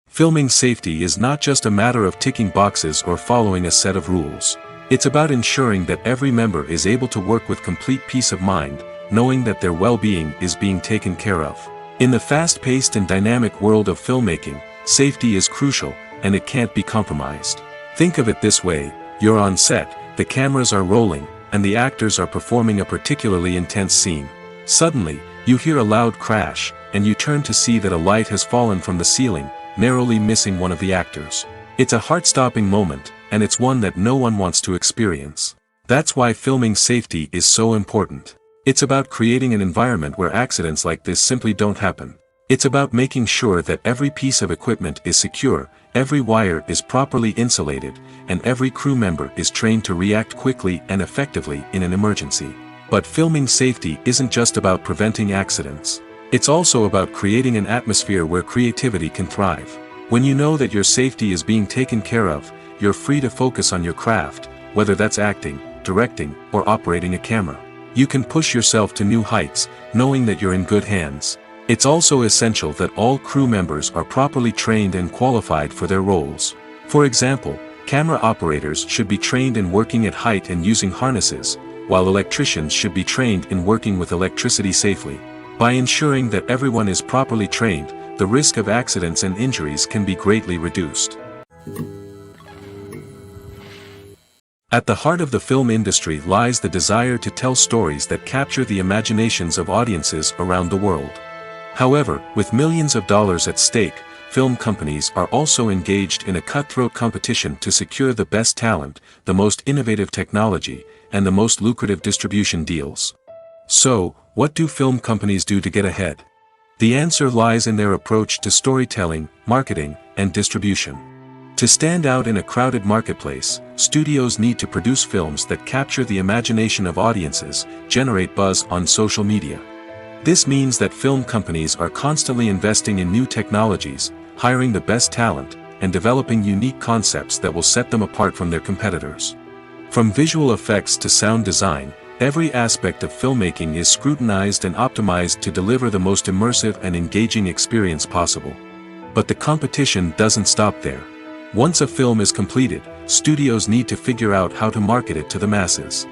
Filming safety is not just a matter of ticking boxes or following a set of rules. It's about ensuring that every member is able to work with complete peace of mind, knowing that their well-being is being taken care of. In the fast-paced and dynamic world of filmmaking, safety is crucial, and it can't be compromised. Think of it this way: you're on set, the cameras are rolling, and the actors are performing a particularly intense scene. Suddenly, you hear a loud crash, and you turn to see that a light has fallen from the ceiling, narrowly missing one of the actors. It's a heart-stopping moment, and it's one that no one wants to experience. That's why filming safety is so important. It's about creating an environment where accidents like this simply don't happen. It's about making sure that every piece of equipment is secure, every wire is properly insulated, and every crew member is trained to react quickly and effectively in an emergency. But filming safety isn't just about preventing accidents. It's also about creating an atmosphere where creativity can thrive. When you know that your safety is being taken care of, you're free to focus on your craft, whether that's acting, directing, or operating a camera. You can push yourself to new heights, knowing that you're in good hands. It's also essential that all crew members are properly trained and qualified for their roles. For example, camera operators should be trained in working at height and using harnesses, while electricians should be trained in working with electricity safely. By ensuring that everyone is properly trained, the risk of accidents and injuries can be greatly reduced. At the heart of the film industry lies the desire to tell stories that capture the imaginations of audiences around the world. However, with millions of dollars at stake, film companies are also engaged in a cutthroat competition to secure the best talent, the most innovative technology, and the most lucrative distribution deals. So, what do film companies do to get ahead? The answer lies in their approach to storytelling, marketing, and distribution. To stand out in a crowded marketplace, studios need to produce films that capture the imagination of audiences, generate buzz on social media. This means that film companies are constantly investing in new technologies, hiring the best talent, and developing unique concepts that will set them apart from their competitors. From visual effects to sound design, every aspect of filmmaking is scrutinized and optimized to deliver the most immersive and engaging experience possible. But the competition doesn't stop there. Once a film is completed, studios need to figure out how to market it to the masses.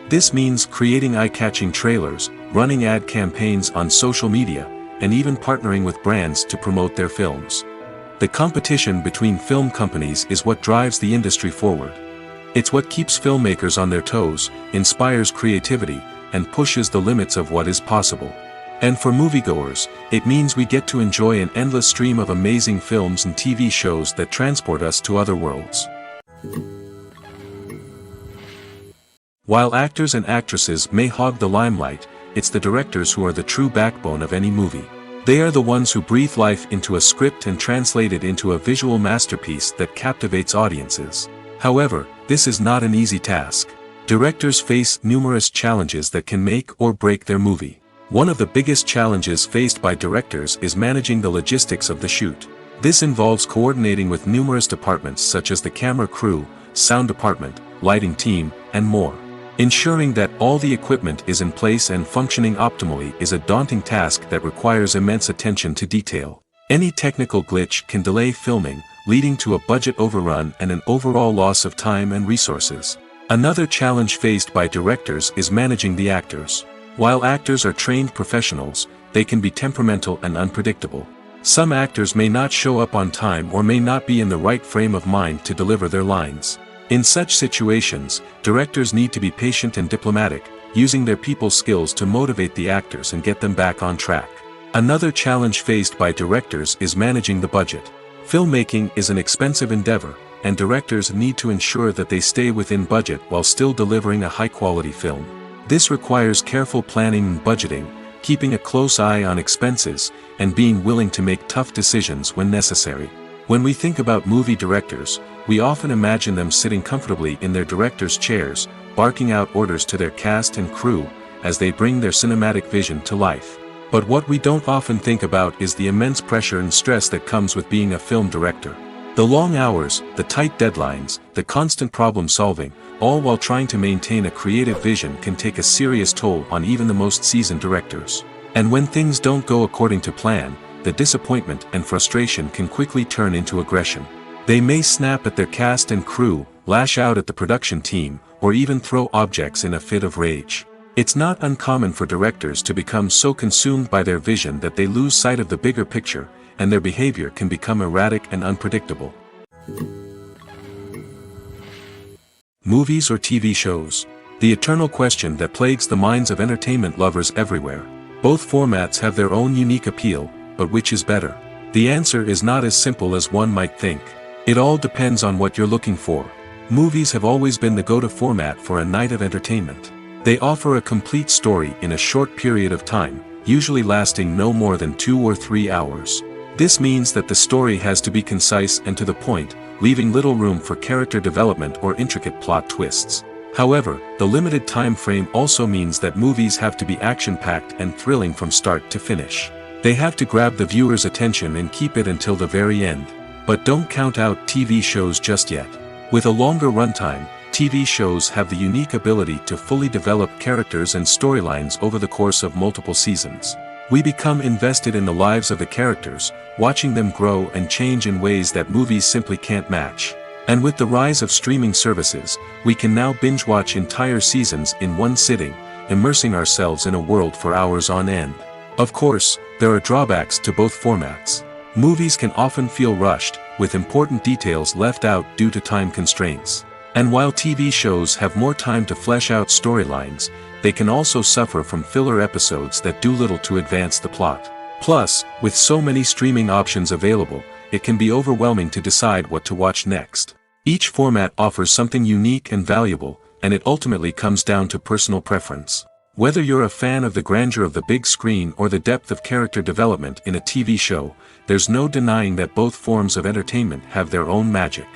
This means creating eye-catching trailers, running ad campaigns on social media, and even partnering with brands to promote their films. The competition between film companies is what drives the industry forward. It's what keeps filmmakers on their toes, inspires creativity, and pushes the limits of what is possible. And for moviegoers, it means we get to enjoy an endless stream of amazing films and TV shows that transport us to other worlds. While actors and actresses may hog the limelight, it's the directors who are the true backbone of any movie. They are the ones who breathe life into a script and translate it into a visual masterpiece that captivates audiences. However, this is not an easy task. Directors face numerous challenges that can make or break their movie. One of the biggest challenges faced by directors is managing the logistics of the shoot. This involves coordinating with numerous departments such as the camera crew, sound department, lighting team, and more. Ensuring that all the equipment is in place and functioning optimally is a daunting task that requires immense attention to detail. Any technical glitch can delay filming, leading to a budget overrun and an overall loss of time and resources. Another challenge faced by directors is managing the actors. While actors are trained professionals, they can be temperamental and unpredictable. Some actors may not show up on time or may not be in the right frame of mind to deliver their lines. In such situations, directors need to be patient and diplomatic, using their people skills to motivate the actors and get them back on track. Another challenge faced by directors is managing the budget. Filmmaking is an expensive endeavor, and directors need to ensure that they stay within budget while still delivering a high-quality film. This requires careful planning and budgeting, keeping a close eye on expenses, and being willing to make tough decisions when necessary. When we think about movie directors, we often imagine them sitting comfortably in their director's chairs, barking out orders to their cast and crew, as they bring their cinematic vision to life. But what we don't often think about is the immense pressure and stress that comes with being a film director. The long hours, the tight deadlines, the constant problem-solving, all while trying to maintain a creative vision can take a serious toll on even the most seasoned directors. And when things don't go according to plan, the disappointment and frustration can quickly turn into aggression. They may snap at their cast and crew, lash out at the production team, or even throw objects in a fit of rage. It's not uncommon for directors to become so consumed by their vision that they lose sight of the bigger picture, and their behavior can become erratic and unpredictable. Movies or TV shows? The eternal question that plagues the minds of entertainment lovers everywhere. Both formats have their own unique appeal, but which is better? The answer is not as simple as one might think. It all depends on what you're looking for. Movies have always been the go-to format for a night of entertainment. They offer a complete story in a short period of time, usually lasting no more than 2 or 3 hours. This means that the story has to be concise and to the point, leaving little room for character development or intricate plot twists. However, the limited time frame also means that movies have to be action-packed and thrilling from start to finish. They have to grab the viewer's attention and keep it until the very end. But don't count out TV shows just yet. With a longer runtime, TV shows have the unique ability to fully develop characters and storylines over the course of multiple seasons. We become invested in the lives of the characters, watching them grow and change in ways that movies simply can't match. And with the rise of streaming services, we can now binge-watch entire seasons in one sitting, immersing ourselves in a world for hours on end. Of course, there are drawbacks to both formats. Movies can often feel rushed, with important details left out due to time constraints. And while TV shows have more time to flesh out storylines, they can also suffer from filler episodes that do little to advance the plot. Plus, with so many streaming options available, it can be overwhelming to decide what to watch next. Each format offers something unique and valuable, and it ultimately comes down to personal preference. Whether you're a fan of the grandeur of the big screen or the depth of character development in a TV show, there's no denying that both forms of entertainment have their own magic.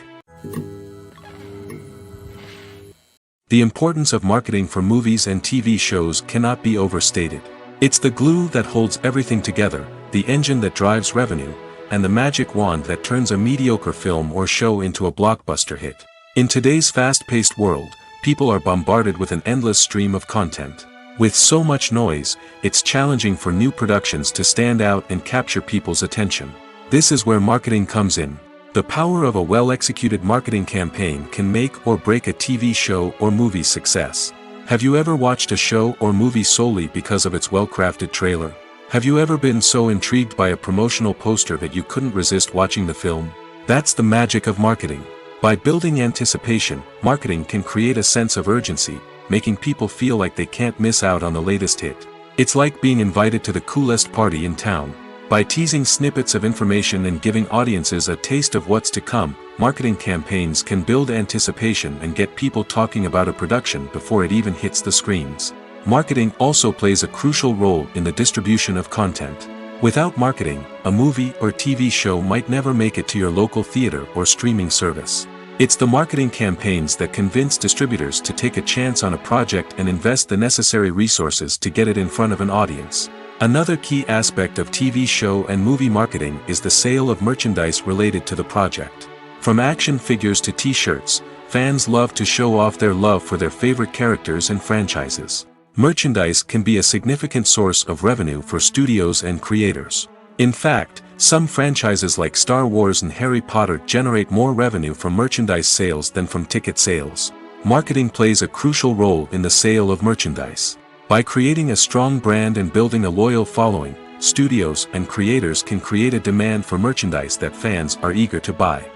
The importance of marketing for movies and TV shows cannot be overstated. It's the glue that holds everything together, the engine that drives revenue, and the magic wand that turns a mediocre film or show into a blockbuster hit. In today's fast-paced world, people are bombarded with an endless stream of content. With so much noise, it's challenging for new productions to stand out and capture people's attention. This is where marketing comes in. The power of a well-executed marketing campaign can make or break a TV show or movie's success. Have you ever watched a show or movie solely because of its well-crafted trailer? Have you ever been so intrigued by a promotional poster that you couldn't resist watching the film? That's the magic of marketing. By building anticipation, marketing can create a sense of urgency, making people feel like they can't miss out on the latest hit. It's like being invited to the coolest party in town. By teasing snippets of information and giving audiences a taste of what's to come, marketing campaigns can build anticipation and get people talking about a production before it even hits the screens. Marketing also plays a crucial role in the distribution of content. Without marketing, a movie or TV show might never make it to your local theater or streaming service. It's the marketing campaigns that convince distributors to take a chance on a project and invest the necessary resources to get it in front of an audience. Another key aspect of TV show and movie marketing is the sale of merchandise related to the project. From action figures to t-shirts, fans love to show off their love for their favorite characters and franchises. Merchandise can be a significant source of revenue for studios and creators. In fact, some franchises like Star Wars and Harry Potter generate more revenue from merchandise sales than from ticket sales. Marketing plays a crucial role in the sale of merchandise. By creating a strong brand and building a loyal following, studios and creators can create a demand for merchandise that fans are eager to buy.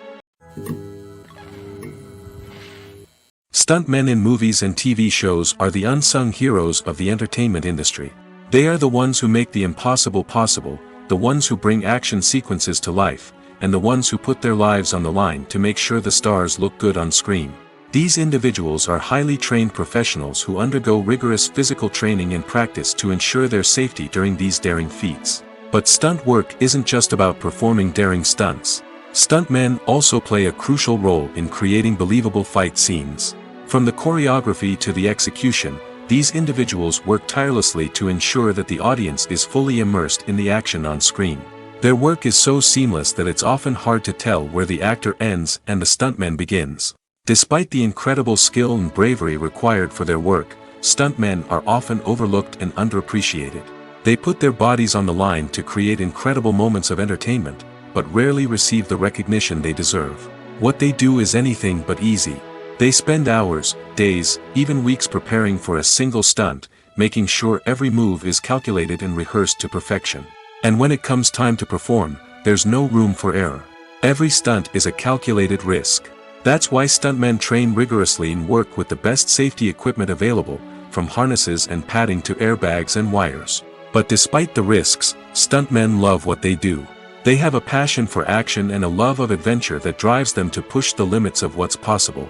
Stuntmen in movies and TV shows are the unsung heroes of the entertainment industry. They are the ones who make the impossible possible, the ones who bring action sequences to life, and the ones who put their lives on the line to make sure the stars look good on screen. These individuals are highly trained professionals who undergo rigorous physical training and practice to ensure their safety during these daring feats. But stunt work isn't just about performing daring stunts. Stuntmen also play a crucial role in creating believable fight scenes. From the choreography to the execution, these individuals work tirelessly to ensure that the audience is fully immersed in the action on screen. Their work is so seamless that it's often hard to tell where the actor ends and the stuntman begins. Despite the incredible skill and bravery required for their work, stuntmen are often overlooked and underappreciated. They put their bodies on the line to create incredible moments of entertainment, but rarely receive the recognition they deserve. What they do is anything but easy. They spend hours, days, even weeks preparing for a single stunt, making sure every move is calculated and rehearsed to perfection. And when it comes time to perform, there's no room for error. Every stunt is a calculated risk. That's why stuntmen train rigorously and work with the best safety equipment available, from harnesses and padding to airbags and wires. But despite the risks, stuntmen love what they do. They have a passion for action and a love of adventure that drives them to push the limits of what's possible.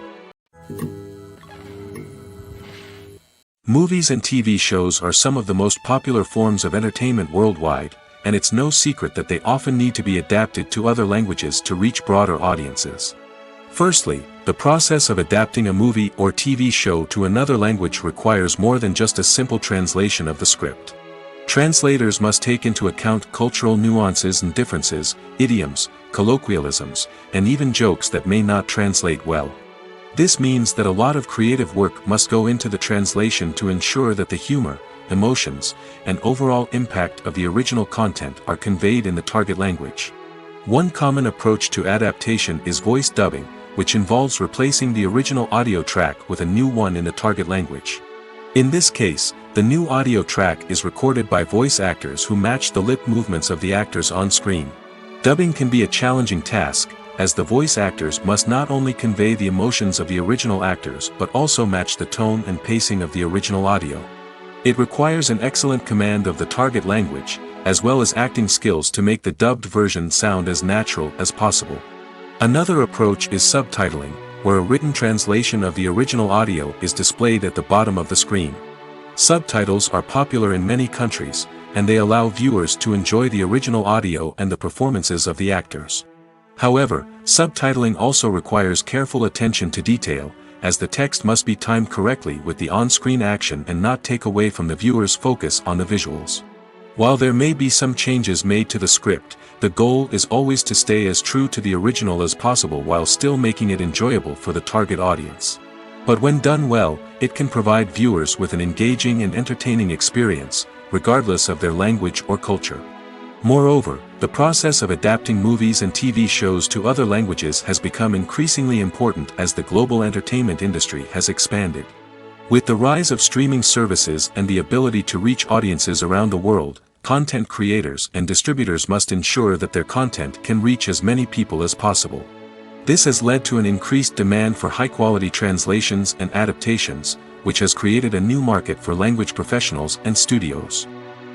Movies and TV shows are some of the most popular forms of entertainment worldwide, and it's no secret that they often need to be adapted to other languages to reach broader audiences. Firstly, the process of adapting a movie or TV show to another language requires more than just a simple translation of the script. Translators must take into account cultural nuances and differences, idioms, colloquialisms, and even jokes that may not translate well. This means that a lot of creative work must go into the translation to ensure that the humor, emotions, and overall impact of the original content are conveyed in the target language. One common approach to adaptation is voice dubbing, which involves replacing the original audio track with a new one in the target language. In this case, the new audio track is recorded by voice actors who match the lip movements of the actors on screen. Dubbing can be a challenging task, as the voice actors must not only convey the emotions of the original actors but also match the tone and pacing of the original audio. It requires an excellent command of the target language, as well as acting skills to make the dubbed version sound as natural as possible. Another approach is subtitling, where a written translation of the original audio is displayed at the bottom of the screen. Subtitles are popular in many countries, and they allow viewers to enjoy the original audio and the performances of the actors. However, subtitling also requires careful attention to detail, as the text must be timed correctly with the on-screen action and not take away from the viewer's focus on the visuals. While there may be some changes made to the script, the goal is always to stay as true to the original as possible while still making it enjoyable for the target audience. But when done well, it can provide viewers with an engaging and entertaining experience, regardless of their language or culture. Moreover, the process of adapting movies and TV shows to other languages has become increasingly important as the global entertainment industry has expanded. With the rise of streaming services and the ability to reach audiences around the world, content creators and distributors must ensure that their content can reach as many people as possible. This has led to an increased demand for high-quality translations and adaptations, which has created a new market for language professionals and studios.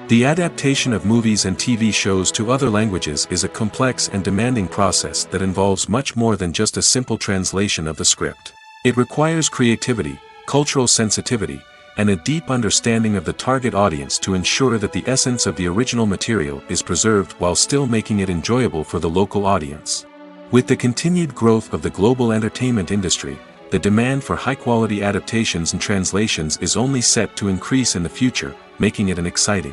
The adaptation of movies and TV shows to other languages is a complex and demanding process that involves much more than just a simple translation of the script. It requires creativity, cultural sensitivity, and a deep understanding of the target audience to ensure that the essence of the original material is preserved while still making it enjoyable for the local audience. With the continued growth of the global entertainment industry, the demand for high-quality adaptations and translations is only set to increase in the future, making it an exciting.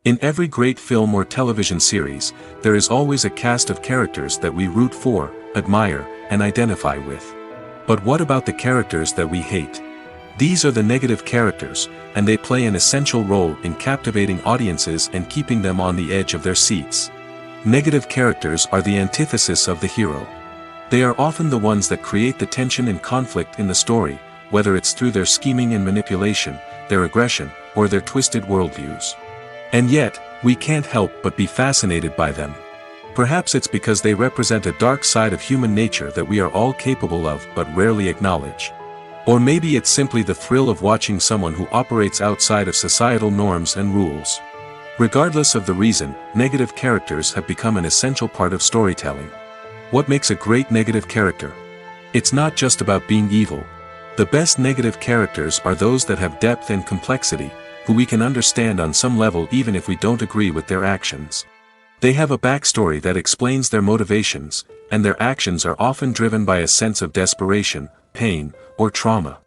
In every great film or television series, there is always a cast of characters that we root for, admire, and identify with. But what about the characters that we hate? These are the negative characters, and they play an essential role in captivating audiences and keeping them on the edge of their seats. Negative characters are the antithesis of the hero. They are often the ones that create the tension and conflict in the story, whether it's through their scheming and manipulation, their aggression, or their twisted worldviews. And yet, we can't help but be fascinated by them. Perhaps it's because they represent a dark side of human nature that we are all capable of but rarely acknowledge. Or maybe it's simply the thrill of watching someone who operates outside of societal norms and rules. Regardless of the reason, negative characters have become an essential part of storytelling. What makes a great negative character? It's not just about being evil. The best negative characters are those that have depth and complexity, who we can understand on some level even if we don't agree with their actions. They have a backstory that explains their motivations, and their actions are often driven by a sense of desperation, pain, or trauma.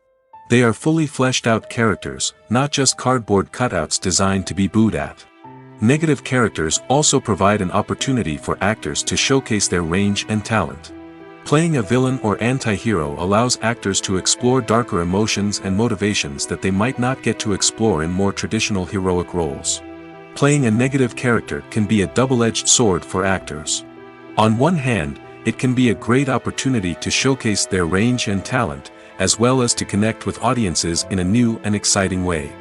They are fully fleshed out characters, not just cardboard cutouts designed to be booed at. Negative characters also provide an opportunity for actors to showcase their range and talent. Playing a villain or anti-hero allows actors to explore darker emotions and motivations that they might not get to explore in more traditional heroic roles. Playing a negative character can be a double-edged sword for actors. On one hand, it can be a great opportunity to showcase their range and talent, as well as to connect with audiences in a new and exciting way.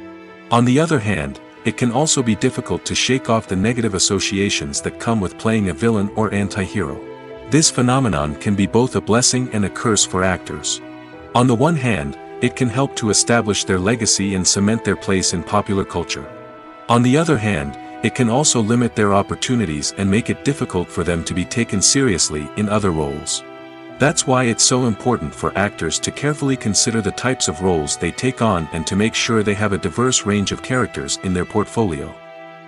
On the other hand, it can also be difficult to shake off the negative associations that come with playing a villain or anti-hero. This phenomenon can be both a blessing and a curse for actors. On the one hand, it can help to establish their legacy and cement their place in popular culture. On the other hand, it can also limit their opportunities and make it difficult for them to be taken seriously in other roles. That's why it's so important for actors to carefully consider the types of roles they take on and to make sure they have a diverse range of characters in their portfolio.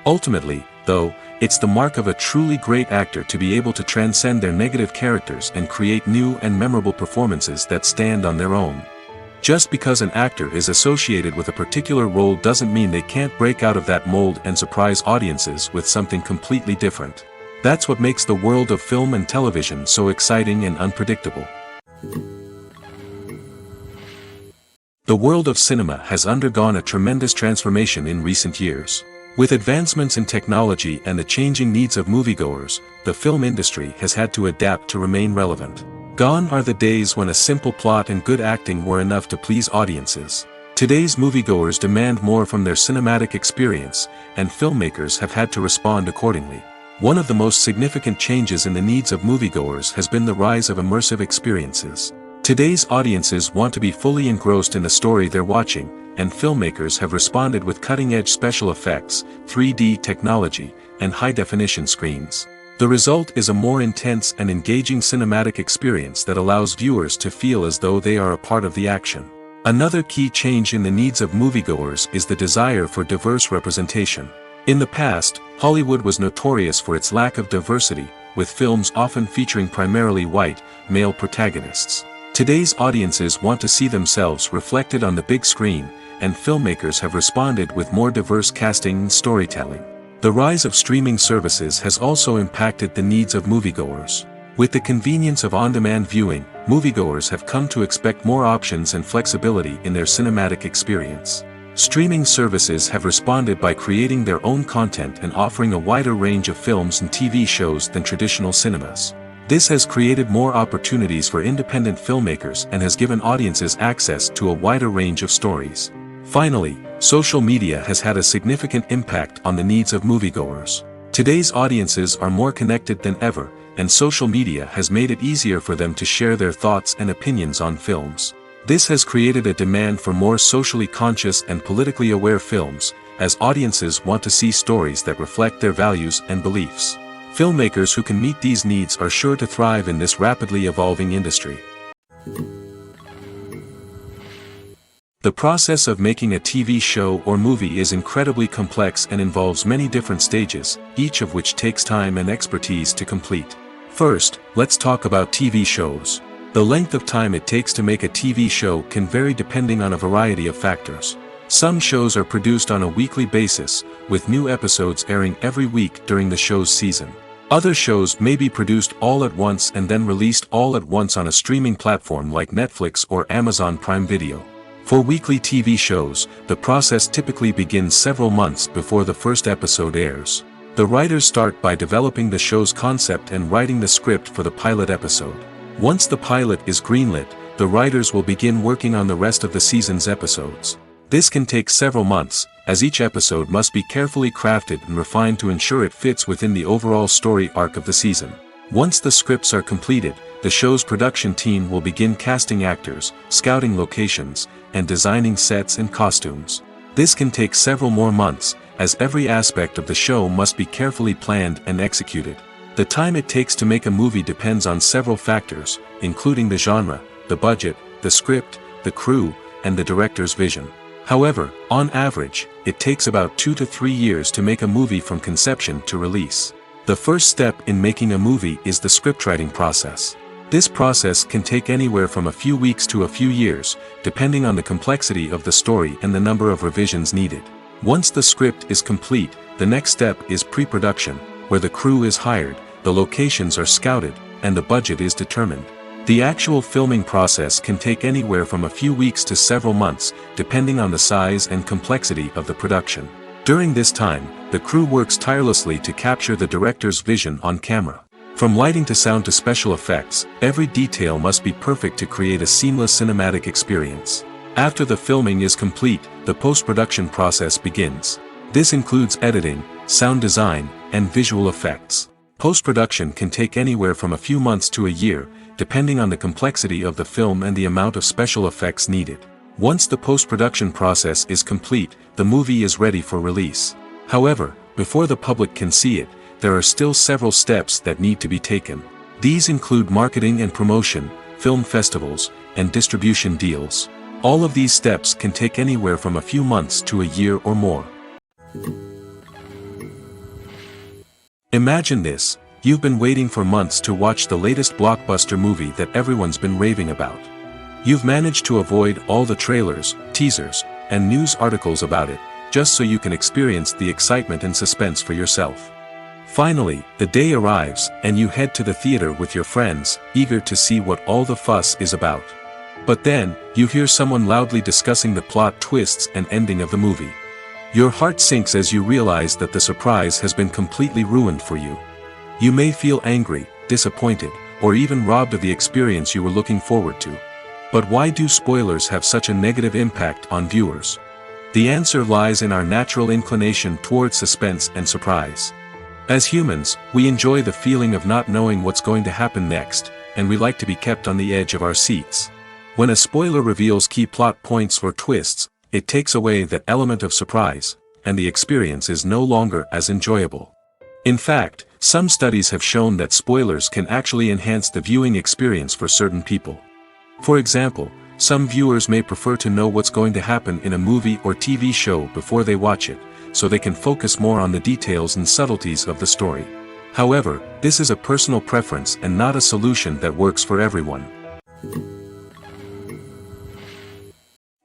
Ultimately, though, it's the mark of a truly great actor to be able to transcend their negative characters and create new and memorable performances that stand on their own. Just because an actor is associated with a particular role doesn't mean they can't break out of that mold and surprise audiences with something completely different. That's what makes the world of film and television so exciting and unpredictable. The world of cinema has undergone a tremendous transformation in recent years. With advancements in technology and the changing needs of moviegoers, the film industry has had to adapt to remain relevant. Gone are the days when a simple plot and good acting were enough to please audiences. Today's moviegoers demand more from their cinematic experience, and filmmakers have had to respond accordingly. One of the most significant changes in the needs of moviegoers has been the rise of immersive experiences. Today's audiences want to be fully engrossed in the story they're watching, and filmmakers have responded with cutting-edge special effects, 3D technology, and high-definition screens. The result is a more intense and engaging cinematic experience that allows viewers to feel as though they are a part of the action. Another key change in the needs of moviegoers is the desire for diverse representation. In the past, Hollywood was notorious for its lack of diversity, with films often featuring primarily white, male protagonists. Today's audiences want to see themselves reflected on the big screen, and filmmakers have responded with more diverse casting and storytelling. The rise of streaming services has also impacted the needs of moviegoers. With the convenience of on-demand viewing, moviegoers have come to expect more options and flexibility in their cinematic experience. Streaming services have responded by creating their own content and offering a wider range of films and TV shows than traditional cinemas. This has created more opportunities for independent filmmakers and has given audiences access to a wider range of stories. Finally, social media has had a significant impact on the needs of moviegoers. Today's audiences are more connected than ever, and social media has made it easier for them to share their thoughts and opinions on films. This has created a demand for more socially conscious and politically aware films, as audiences want to see stories that reflect their values and beliefs. Filmmakers who can meet these needs are sure to thrive in this rapidly evolving industry. The process of making a TV show or movie is incredibly complex and involves many different stages, each of which takes time and expertise to complete. First, let's talk about TV shows. The length of time it takes to make a TV show can vary depending on a variety of factors. Some shows are produced on a weekly basis, with new episodes airing every week during the show's season. Other shows may be produced all at once and then released all at once on a streaming platform like Netflix or Amazon Prime Video. For weekly TV shows, the process typically begins several months before the first episode airs. The writers start by developing the show's concept and writing the script for the pilot episode. Once the pilot is greenlit, the writers will begin working on the rest of the season's episodes. This can take several months, as each episode must be carefully crafted and refined to ensure it fits within the overall story arc of the season. Once the scripts are completed, the show's production team will begin casting actors, scouting locations, and designing sets and costumes. This can take several more months, as every aspect of the show must be carefully planned and executed. The time it takes to make a movie depends on several factors, including the genre, the budget, the script, the crew, and the director's vision. However, on average, it takes about 2 to 3 years to make a movie from conception to release. The first step in making a movie is the scriptwriting process. This process can take anywhere from a few weeks to a few years, depending on the complexity of the story and the number of revisions needed. Once the script is complete, the next step is pre-production, where the crew is hired, the locations are scouted, and the budget is determined. The actual filming process can take anywhere from a few weeks to several months, depending on the size and complexity of the production. During this time, the crew works tirelessly to capture the director's vision on camera. From lighting to sound to special effects, every detail must be perfect to create a seamless cinematic experience. After the filming is complete, the post-production process begins. This includes editing, sound design, and visual effects. Post-production can take anywhere from a few months to a year, depending on the complexity of the film and the amount of special effects needed. Once the post-production process is complete, the movie is ready for release. However, before the public can see it, there are still several steps that need to be taken. These include marketing and promotion, film festivals, and distribution deals. All of these steps can take anywhere from a few months to a year or more. Imagine this: you've been waiting for months to watch the latest blockbuster movie that everyone's been raving about. You've managed to avoid all the trailers, teasers, and news articles about it, just so you can experience the excitement and suspense for yourself. Finally, the day arrives, and you head to the theater with your friends, eager to see what all the fuss is about. But then, you hear someone loudly discussing the plot twists and ending of the movie. Your heart sinks as you realize that the surprise has been completely ruined for you. You may feel angry, disappointed, or even robbed of the experience you were looking forward to. But why do spoilers have such a negative impact on viewers? The answer lies in our natural inclination toward suspense and surprise. As humans, we enjoy the feeling of not knowing what's going to happen next, and we like to be kept on the edge of our seats. When a spoiler reveals key plot points or twists, it takes away that element of surprise, and the experience is no longer as enjoyable. In fact, some studies have shown that spoilers can actually enhance the viewing experience for certain people. For example, some viewers may prefer to know what's going to happen in a movie or TV show before they watch it, so they can focus more on the details and subtleties of the story. However, this is a personal preference and not a solution that works for everyone.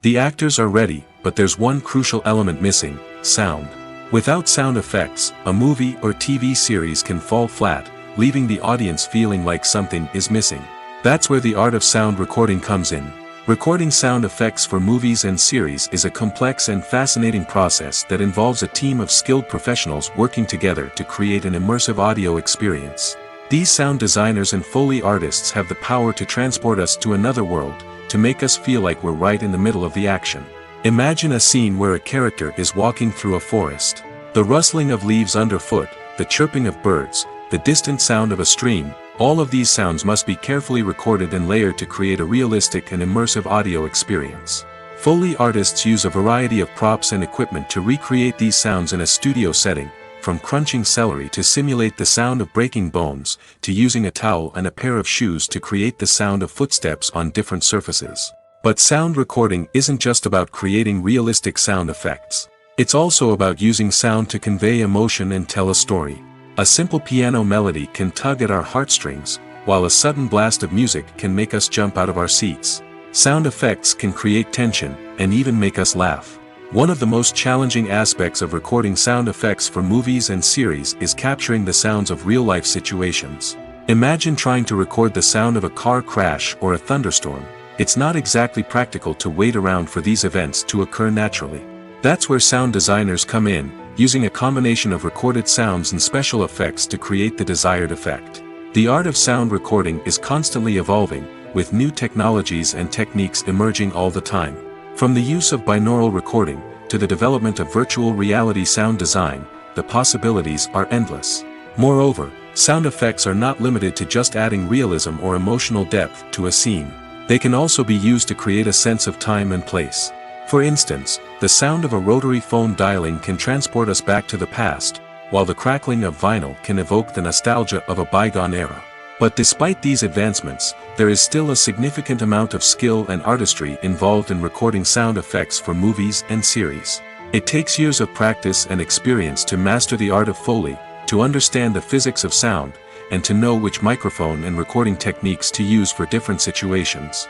The actors are ready, but there's one crucial element missing: sound. Without sound effects, a movie or TV series can fall flat, leaving the audience feeling like something is missing. That's where the art of sound recording comes in. Recording sound effects for movies and series is a complex and fascinating process that involves a team of skilled professionals working together to create an immersive audio experience. These sound designers and Foley artists have the power to transport us to another world, to make us feel like we're right in the middle of the action. Imagine a scene where a character is walking through a forest. The rustling of leaves underfoot, the chirping of birds, the distant sound of a stream, all of these sounds must be carefully recorded and layered to create a realistic and immersive audio experience. Foley artists use a variety of props and equipment to recreate these sounds in a studio setting, from crunching celery to simulate the sound of breaking bones, to using a towel and a pair of shoes to create the sound of footsteps on different surfaces. But sound recording isn't just about creating realistic sound effects. It's also about using sound to convey emotion and tell a story. A simple piano melody can tug at our heartstrings, while a sudden blast of music can make us jump out of our seats. Sound effects can create tension, and even make us laugh. One of the most challenging aspects of recording sound effects for movies and series is capturing the sounds of real-life situations. Imagine trying to record the sound of a car crash or a thunderstorm. It's not exactly practical to wait around for these events to occur naturally. That's where sound designers come in, using a combination of recorded sounds and special effects to create the desired effect. The art of sound recording is constantly evolving, with new technologies and techniques emerging all the time. From the use of binaural recording, to the development of virtual reality sound design, the possibilities are endless. Moreover, sound effects are not limited to just adding realism or emotional depth to a scene. They can also be used to create a sense of time and place. For instance, the sound of a rotary phone dialing can transport us back to the past, while the crackling of vinyl can evoke the nostalgia of a bygone era. But despite these advancements, there is still a significant amount of skill and artistry involved in recording sound effects for movies and series. It takes years of practice and experience to master the art of Foley, to understand the physics of sound, and to know which microphone and recording techniques to use for different situations.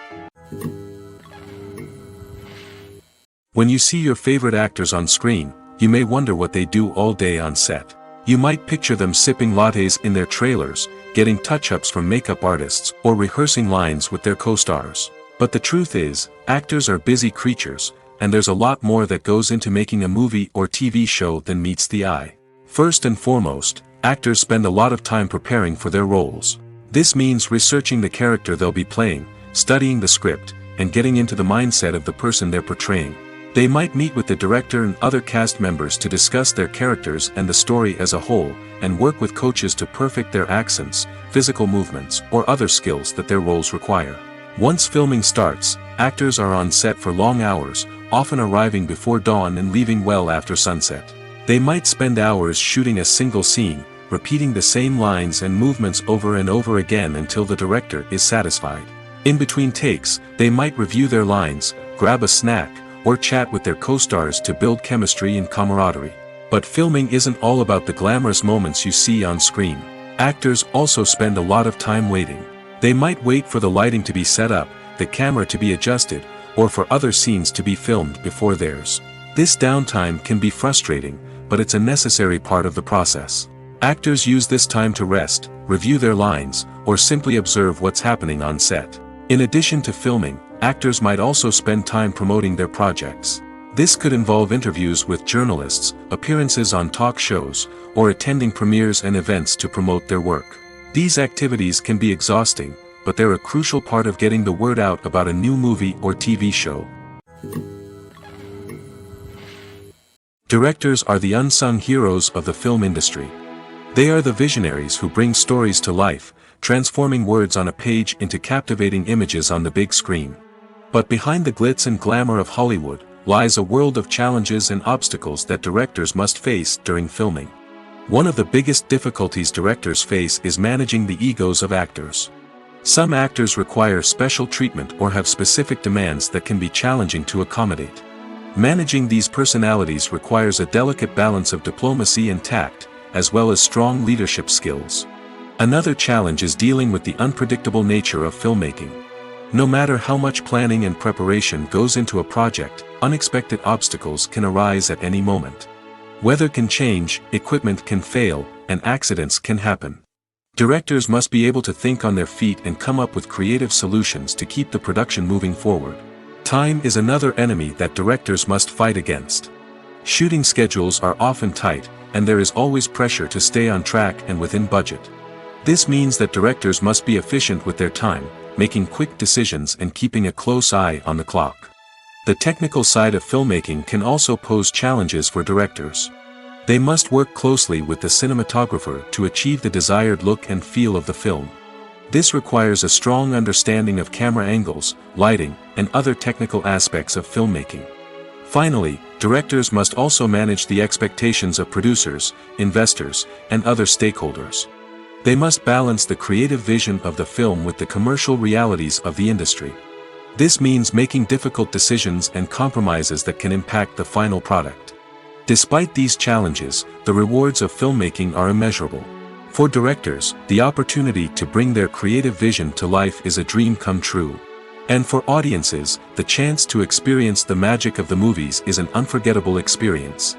When you see your favorite actors on screen, you may wonder what they do all day on set. You might picture them sipping lattes in their trailers, getting touch-ups from makeup artists, or rehearsing lines with their co-stars. But the truth is, actors are busy creatures, and there's a lot more that goes into making a movie or TV show than meets the eye. First and foremost, actors spend a lot of time preparing for their roles. This means researching the character they'll be playing, studying the script, and getting into the mindset of the person they're portraying. They might meet with the director and other cast members to discuss their characters and the story as a whole, and work with coaches to perfect their accents, physical movements, or other skills that their roles require. Once filming starts, actors are on set for long hours, often arriving before dawn and leaving well after sunset. They might spend hours shooting a single scene, repeating the same lines and movements over and over again until the director is satisfied. In between takes, they might review their lines, grab a snack, or chat with their co-stars to build chemistry and camaraderie. But filming isn't all about the glamorous moments you see on screen. Actors also spend a lot of time waiting. They might wait for the lighting to be set up, the camera to be adjusted, or for other scenes to be filmed before theirs. This downtime can be frustrating, but it's a necessary part of the process. Actors use this time to rest, review their lines, or simply observe what's happening on set. In addition to filming, actors might also spend time promoting their projects. This could involve interviews with journalists, appearances on talk shows, or attending premieres and events to promote their work. These activities can be exhausting, but they're a crucial part of getting the word out about a new movie or TV show. Directors are the unsung heroes of the film industry. They are the visionaries who bring stories to life, transforming words on a page into captivating images on the big screen. But behind the glitz and glamour of Hollywood, lies a world of challenges and obstacles that directors must face during filming. One of the biggest difficulties directors face is managing the egos of actors. Some actors require special treatment or have specific demands that can be challenging to accommodate. Managing these personalities requires a delicate balance of diplomacy and tact, as well as strong leadership skills. Another challenge is dealing with the unpredictable nature of filmmaking. No matter how much planning and preparation goes into a project, unexpected obstacles can arise at any moment. Weather can change, equipment can fail, and accidents can happen. Directors must be able to think on their feet and come up with creative solutions to keep the production moving forward. Time is another enemy that directors must fight against. Shooting schedules are often tight, and there is always pressure to stay on track and within budget. This means that directors must be efficient with their time, making quick decisions and keeping a close eye on the clock. The technical side of filmmaking can also pose challenges for directors. They must work closely with the cinematographer to achieve the desired look and feel of the film. This requires a strong understanding of camera angles, lighting, and other technical aspects of filmmaking. Finally, directors must also manage the expectations of producers, investors, and other stakeholders. They must balance the creative vision of the film with the commercial realities of the industry. This means making difficult decisions and compromises that can impact the final product. Despite these challenges, the rewards of filmmaking are immeasurable. For directors, the opportunity to bring their creative vision to life is a dream come true. And for audiences, the chance to experience the magic of the movies is an unforgettable experience.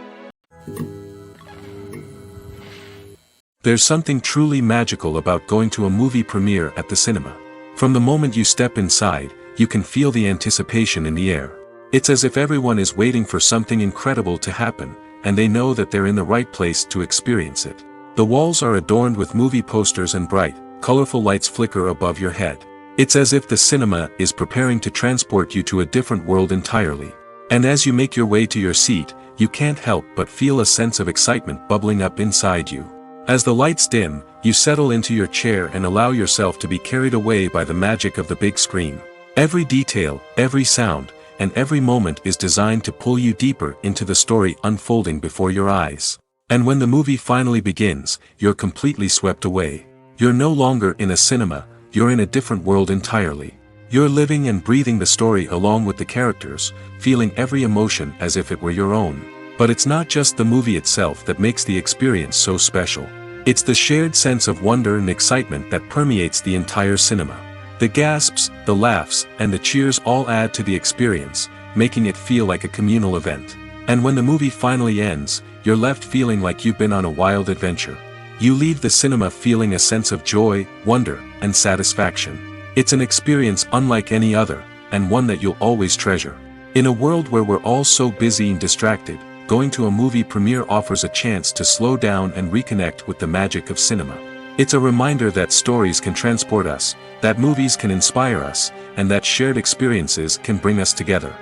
There's something truly magical about going to a movie premiere at the cinema. From the moment you step inside, you can feel the anticipation in the air. It's as if everyone is waiting for something incredible to happen, and they know that they're in the right place to experience it. The walls are adorned with movie posters and bright, colorful lights flicker above your head. It's as if the cinema is preparing to transport you to a different world entirely. And as you make your way to your seat, you can't help but feel a sense of excitement bubbling up inside you. As the lights dim, you settle into your chair and allow yourself to be carried away by the magic of the big screen. Every detail, every sound, and every moment is designed to pull you deeper into the story unfolding before your eyes. And when the movie finally begins, you're completely swept away. You're no longer in a cinema, you're in a different world entirely. You're living and breathing the story along with the characters, feeling every emotion as if it were your own. But it's not just the movie itself that makes the experience so special. It's the shared sense of wonder and excitement that permeates the entire cinema. The gasps, the laughs, and the cheers all add to the experience, making it feel like a communal event. And when the movie finally ends, you're left feeling like you've been on a wild adventure. You leave the cinema feeling a sense of joy, wonder, and satisfaction. It's an experience unlike any other, and one that you'll always treasure. In a world where we're all so busy and distracted, going to a movie premiere offers a chance to slow down and reconnect with the magic of cinema. It's a reminder that stories can transport us, that movies can inspire us, and that shared experiences can bring us together.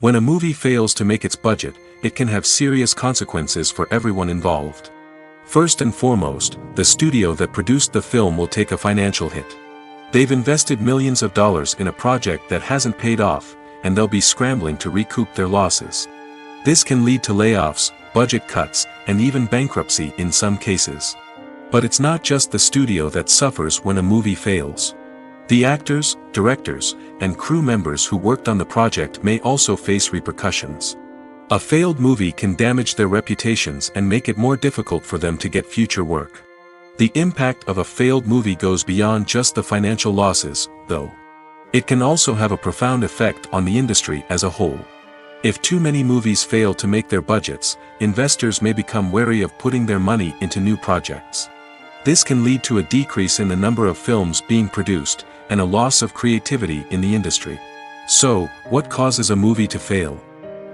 When a movie fails to make its budget, it can have serious consequences for everyone involved. First and foremost, the studio that produced the film will take a financial hit. They've invested millions of dollars in a project that hasn't paid off, and they'll be scrambling to recoup their losses. This can lead to layoffs, budget cuts, and even bankruptcy in some cases. But it's not just the studio that suffers when a movie fails. The actors, directors, and crew members who worked on the project may also face repercussions. A failed movie can damage their reputations and make it more difficult for them to get future work. The impact of a failed movie goes beyond just the financial losses, though. It can also have a profound effect on the industry as a whole. If too many movies fail to make their budgets, investors may become wary of putting their money into new projects. This can lead to a decrease in the number of films being produced, and a loss of creativity in the industry. So, what causes a movie to fail?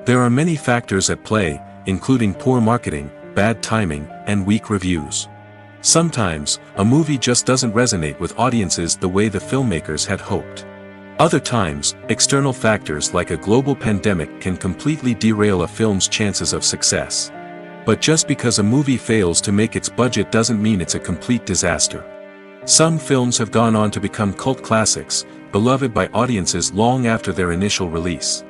There are many factors at play, including poor marketing, bad timing, and weak reviews. Sometimes, a movie just doesn't resonate with audiences the way the filmmakers had hoped. Other times, external factors like a global pandemic can completely derail a film's chances of success. But just because a movie fails to make its budget doesn't mean it's a complete disaster. Some films have gone on to become cult classics, beloved by audiences long after their initial release.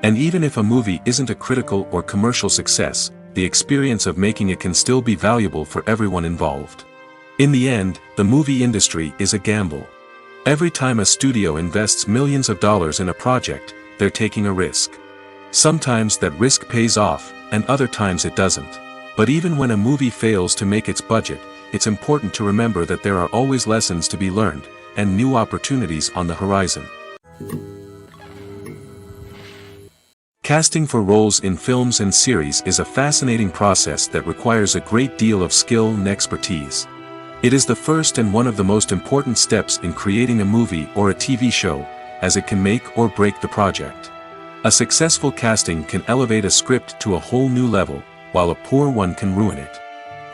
And even if a movie isn't a critical or commercial success, the experience of making it can still be valuable for everyone involved. In the end, the movie industry is a gamble. Every time a studio invests millions of dollars in a project, they're taking a risk. Sometimes that risk pays off, and other times it doesn't. But even when a movie fails to make its budget, it's important to remember that there are always lessons to be learned, and new opportunities on the horizon. Casting for roles in films and series is a fascinating process that requires a great deal of skill and expertise. It is the first and one of the most important steps in creating a movie or a TV show, as it can make or break the project. A successful casting can elevate a script to a whole new level, while a poor one can ruin it.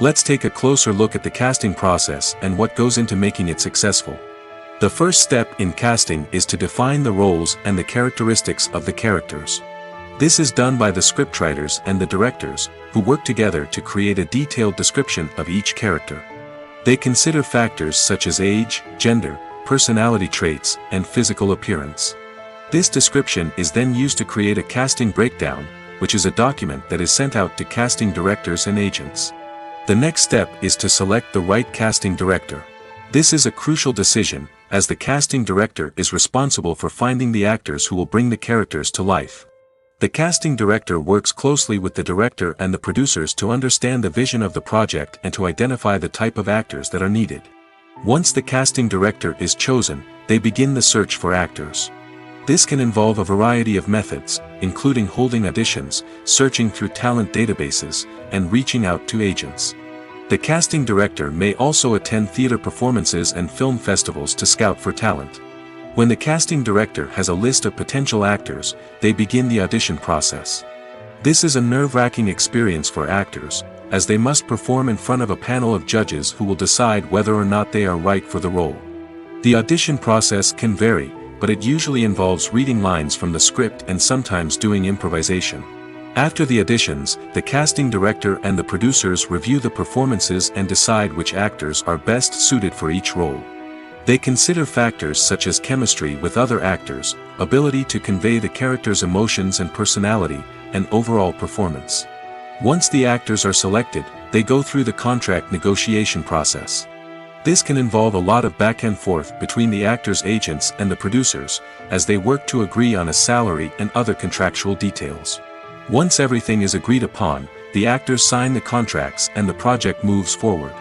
Let's take a closer look at the casting process and what goes into making it successful. The first step in casting is to define the roles and the characteristics of the characters. This is done by the scriptwriters and the directors, who work together to create a detailed description of each character. They consider factors such as age, gender, personality traits, and physical appearance. This description is then used to create a casting breakdown, which is a document that is sent out to casting directors and agents. The next step is to select the right casting director. This is a crucial decision, as the casting director is responsible for finding the actors who will bring the characters to life. The casting director works closely with the director and the producers to understand the vision of the project and to identify the type of actors that are needed. Once the casting director is chosen, they begin the search for actors. This can involve a variety of methods, including holding auditions, searching through talent databases, and reaching out to agents. The casting director may also attend theater performances and film festivals to scout for talent. When the casting director has a list of potential actors, they begin the audition process. This is a nerve-wracking experience for actors, as they must perform in front of a panel of judges who will decide whether or not they are right for the role. The audition process can vary, but it usually involves reading lines from the script and sometimes doing improvisation. After the auditions, the casting director and the producers review the performances and decide which actors are best suited for each role. They consider factors such as chemistry with other actors, ability to convey the character's emotions and personality, and overall performance. Once the actors are selected, they go through the contract negotiation process. This can involve a lot of back and forth between the actors' agents and the producers, as they work to agree on a salary and other contractual details. Once everything is agreed upon, the actors sign the contracts and the project moves forward.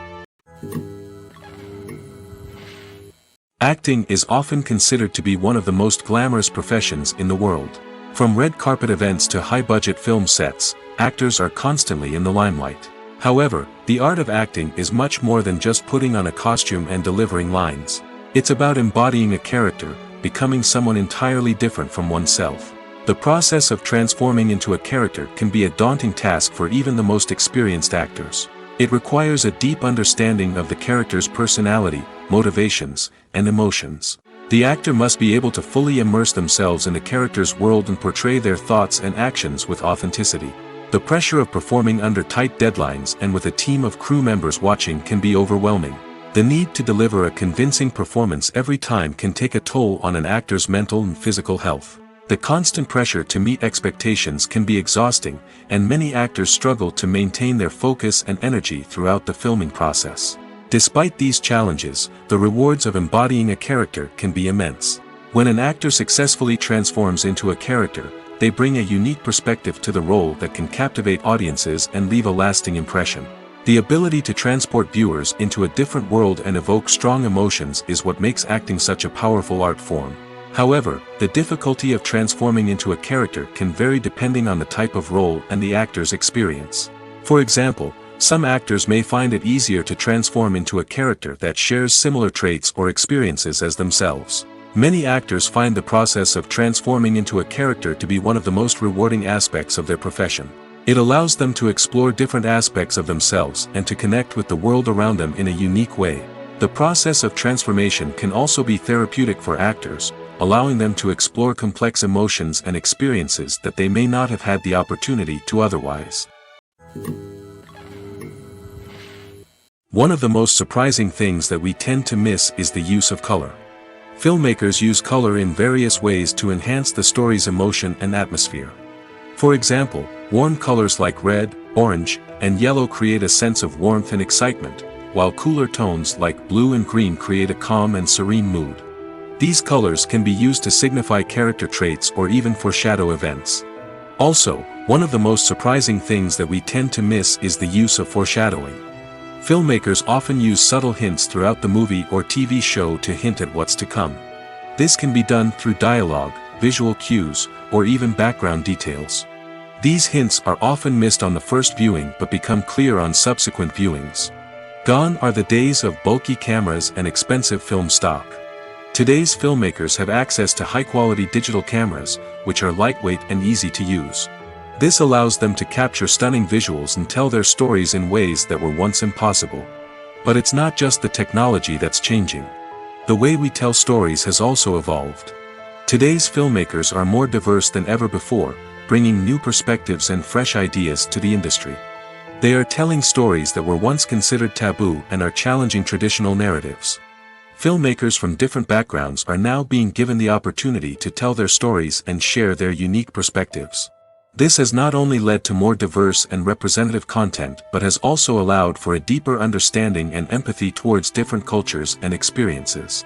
Acting is often considered to be one of the most glamorous professions in the world. From red carpet events to high-budget film sets, actors are constantly in the limelight. However, the art of acting is much more than just putting on a costume and delivering lines. It's about embodying a character, becoming someone entirely different from oneself. The process of transforming into a character can be a daunting task for even the most experienced actors. It requires a deep understanding of the character's personality, motivations, and emotions. The actor must be able to fully immerse themselves in the character's world and portray their thoughts and actions with authenticity. The pressure of performing under tight deadlines and with a team of crew members watching can be overwhelming. The need to deliver a convincing performance every time can take a toll on an actor's mental and physical health. The constant pressure to meet expectations can be exhausting, and many actors struggle to maintain their focus and energy throughout the filming process. Despite these challenges, the rewards of embodying a character can be immense. When an actor successfully transforms into a character, they bring a unique perspective to the role that can captivate audiences and leave a lasting impression. The ability to transport viewers into a different world and evoke strong emotions is what makes acting such a powerful art form. However, the difficulty of transforming into a character can vary depending on the type of role and the actor's experience. For example, some actors may find it easier to transform into a character that shares similar traits or experiences as themselves. Many actors find the process of transforming into a character to be one of the most rewarding aspects of their profession. It allows them to explore different aspects of themselves and to connect with the world around them in a unique way. The process of transformation can also be therapeutic for actors, allowing them to explore complex emotions and experiences that they may not have had the opportunity to otherwise. One of the most surprising things that we tend to miss is the use of color. Filmmakers use color in various ways to enhance the story's emotion and atmosphere. For example, warm colors like red, orange, and yellow create a sense of warmth and excitement, while cooler tones like blue and green create a calm and serene mood. These colors can be used to signify character traits or even foreshadow events. Also, one of the most surprising things that we tend to miss is the use of foreshadowing. Filmmakers often use subtle hints throughout the movie or TV show to hint at what's to come. This can be done through dialogue, visual cues, or even background details. These hints are often missed on the first viewing but become clear on subsequent viewings. Gone are the days of bulky cameras and expensive film stock. Today's filmmakers have access to high-quality digital cameras, which are lightweight and easy to use. This allows them to capture stunning visuals and tell their stories in ways that were once impossible. But it's not just the technology that's changing. The way we tell stories has also evolved. Today's filmmakers are more diverse than ever before, bringing new perspectives and fresh ideas to the industry. They are telling stories that were once considered taboo and are challenging traditional narratives. Filmmakers from different backgrounds are now being given the opportunity to tell their stories and share their unique perspectives. This has not only led to more diverse and representative content but has also allowed for a deeper understanding and empathy towards different cultures and experiences.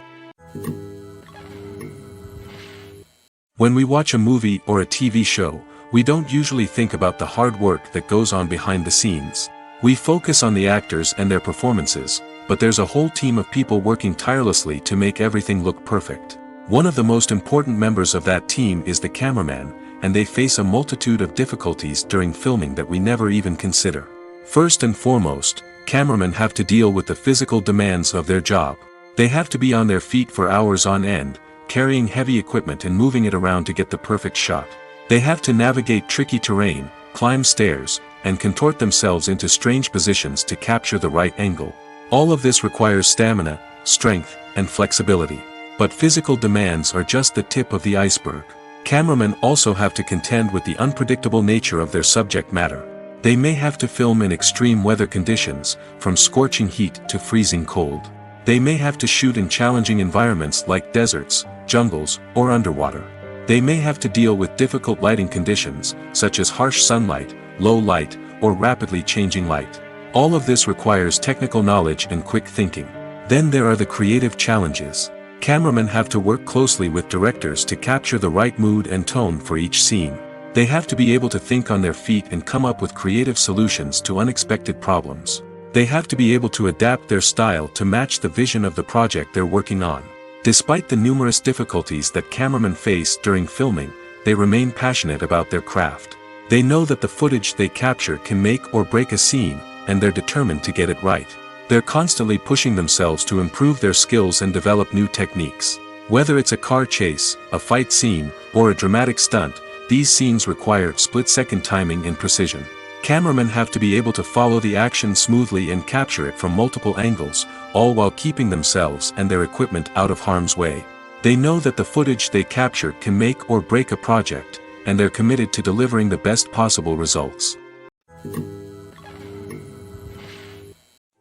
When we watch a movie or a TV show, we don't usually think about the hard work that goes on behind the scenes. We focus on the actors and their performances, but there's a whole team of people working tirelessly to make everything look perfect. One of the most important members of that team is the cameraman, and they face a multitude of difficulties during filming that we never even consider. First and foremost, cameramen have to deal with the physical demands of their job. They have to be on their feet for hours on end, carrying heavy equipment and moving it around to get the perfect shot. They have to navigate tricky terrain, climb stairs, and contort themselves into strange positions to capture the right angle. All of this requires stamina, strength, and flexibility. But physical demands are just the tip of the iceberg. Cameramen also have to contend with the unpredictable nature of their subject matter. They may have to film in extreme weather conditions, from scorching heat to freezing cold. They may have to shoot in challenging environments like deserts, jungles, or underwater. They may have to deal with difficult lighting conditions, such as harsh sunlight, low light, or rapidly changing light. All of this requires technical knowledge and quick thinking. Then there are the creative challenges. Cameramen have to work closely with directors to capture the right mood and tone for each scene. They have to be able to think on their feet and come up with creative solutions to unexpected problems. They have to be able to adapt their style to match the vision of the project they're working on. Despite the numerous difficulties that cameramen face during filming, they remain passionate about their craft. They know that the footage they capture can make or break a scene, and they're determined to get it right. They're constantly pushing themselves to improve their skills and develop new techniques. Whether it's a car chase, a fight scene, or a dramatic stunt, These scenes require split-second timing and precision. Cameramen have to be able to follow the action smoothly and capture it from multiple angles, all while keeping themselves and their equipment out of harm's way. They know that the footage they capture can make or break a project, and they're committed to delivering the best possible results.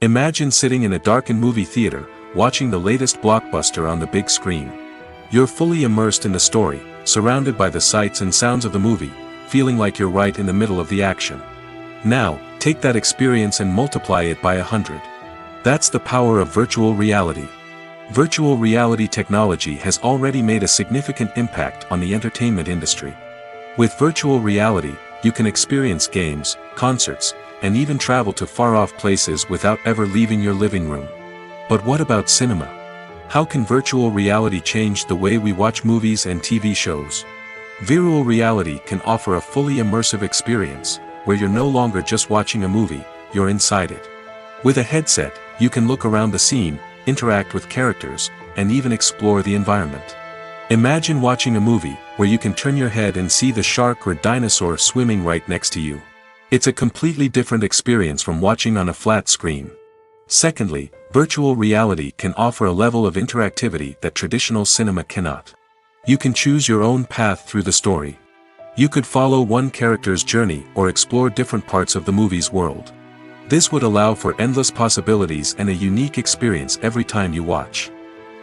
Imagine sitting in a darkened movie theater, watching the latest blockbuster on the big screen. You're fully immersed in the story, surrounded by the sights and sounds of the movie, feeling like you're right in the middle of the action. Now, take that experience and multiply it by 100. That's the power of virtual reality. Virtual reality technology has already made a significant impact on the entertainment industry. With virtual reality, you can experience games, concerts, and even travel to far-off places without ever leaving your living room. But what about cinema? How can virtual reality change the way we watch movies and TV shows? Virtual reality can offer a fully immersive experience, where you're no longer just watching a movie, you're inside it. With a headset, you can look around the scene, interact with characters, and even explore the environment. Imagine watching a movie, where you can turn your head and see the shark or dinosaur swimming right next to you. It's a completely different experience from watching on a flat screen. Secondly, virtual reality can offer a level of interactivity that traditional cinema cannot. You can choose your own path through the story. You could follow one character's journey or explore different parts of the movie's world. This would allow for endless possibilities and a unique experience every time you watch.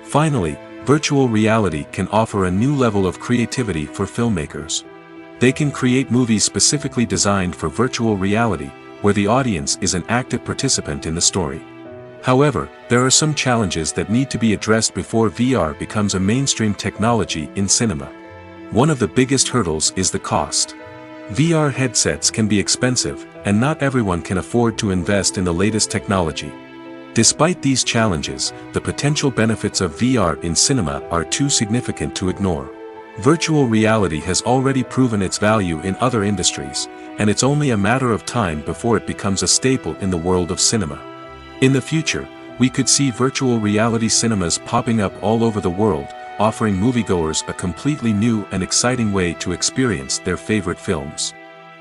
Finally, virtual reality can offer a new level of creativity for filmmakers. They can create movies specifically designed for virtual reality, where the audience is an active participant in the story. However, there are some challenges that need to be addressed before VR becomes a mainstream technology in cinema. One of the biggest hurdles is the cost. VR headsets can be expensive, and not everyone can afford to invest in the latest technology. Despite these challenges, the potential benefits of VR in cinema are too significant to ignore. Virtual reality has already proven its value in other industries, and it's only a matter of time before it becomes a staple in the world of cinema. In the future, we could see virtual reality cinemas popping up all over the world, offering moviegoers a completely new and exciting way to experience their favorite films.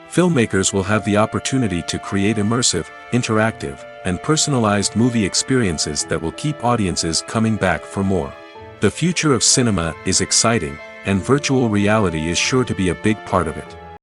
Filmmakers will have the opportunity to create immersive, interactive, and personalized movie experiences that will keep audiences coming back for more. The future of cinema is exciting, and virtual reality is sure to be a big part of it.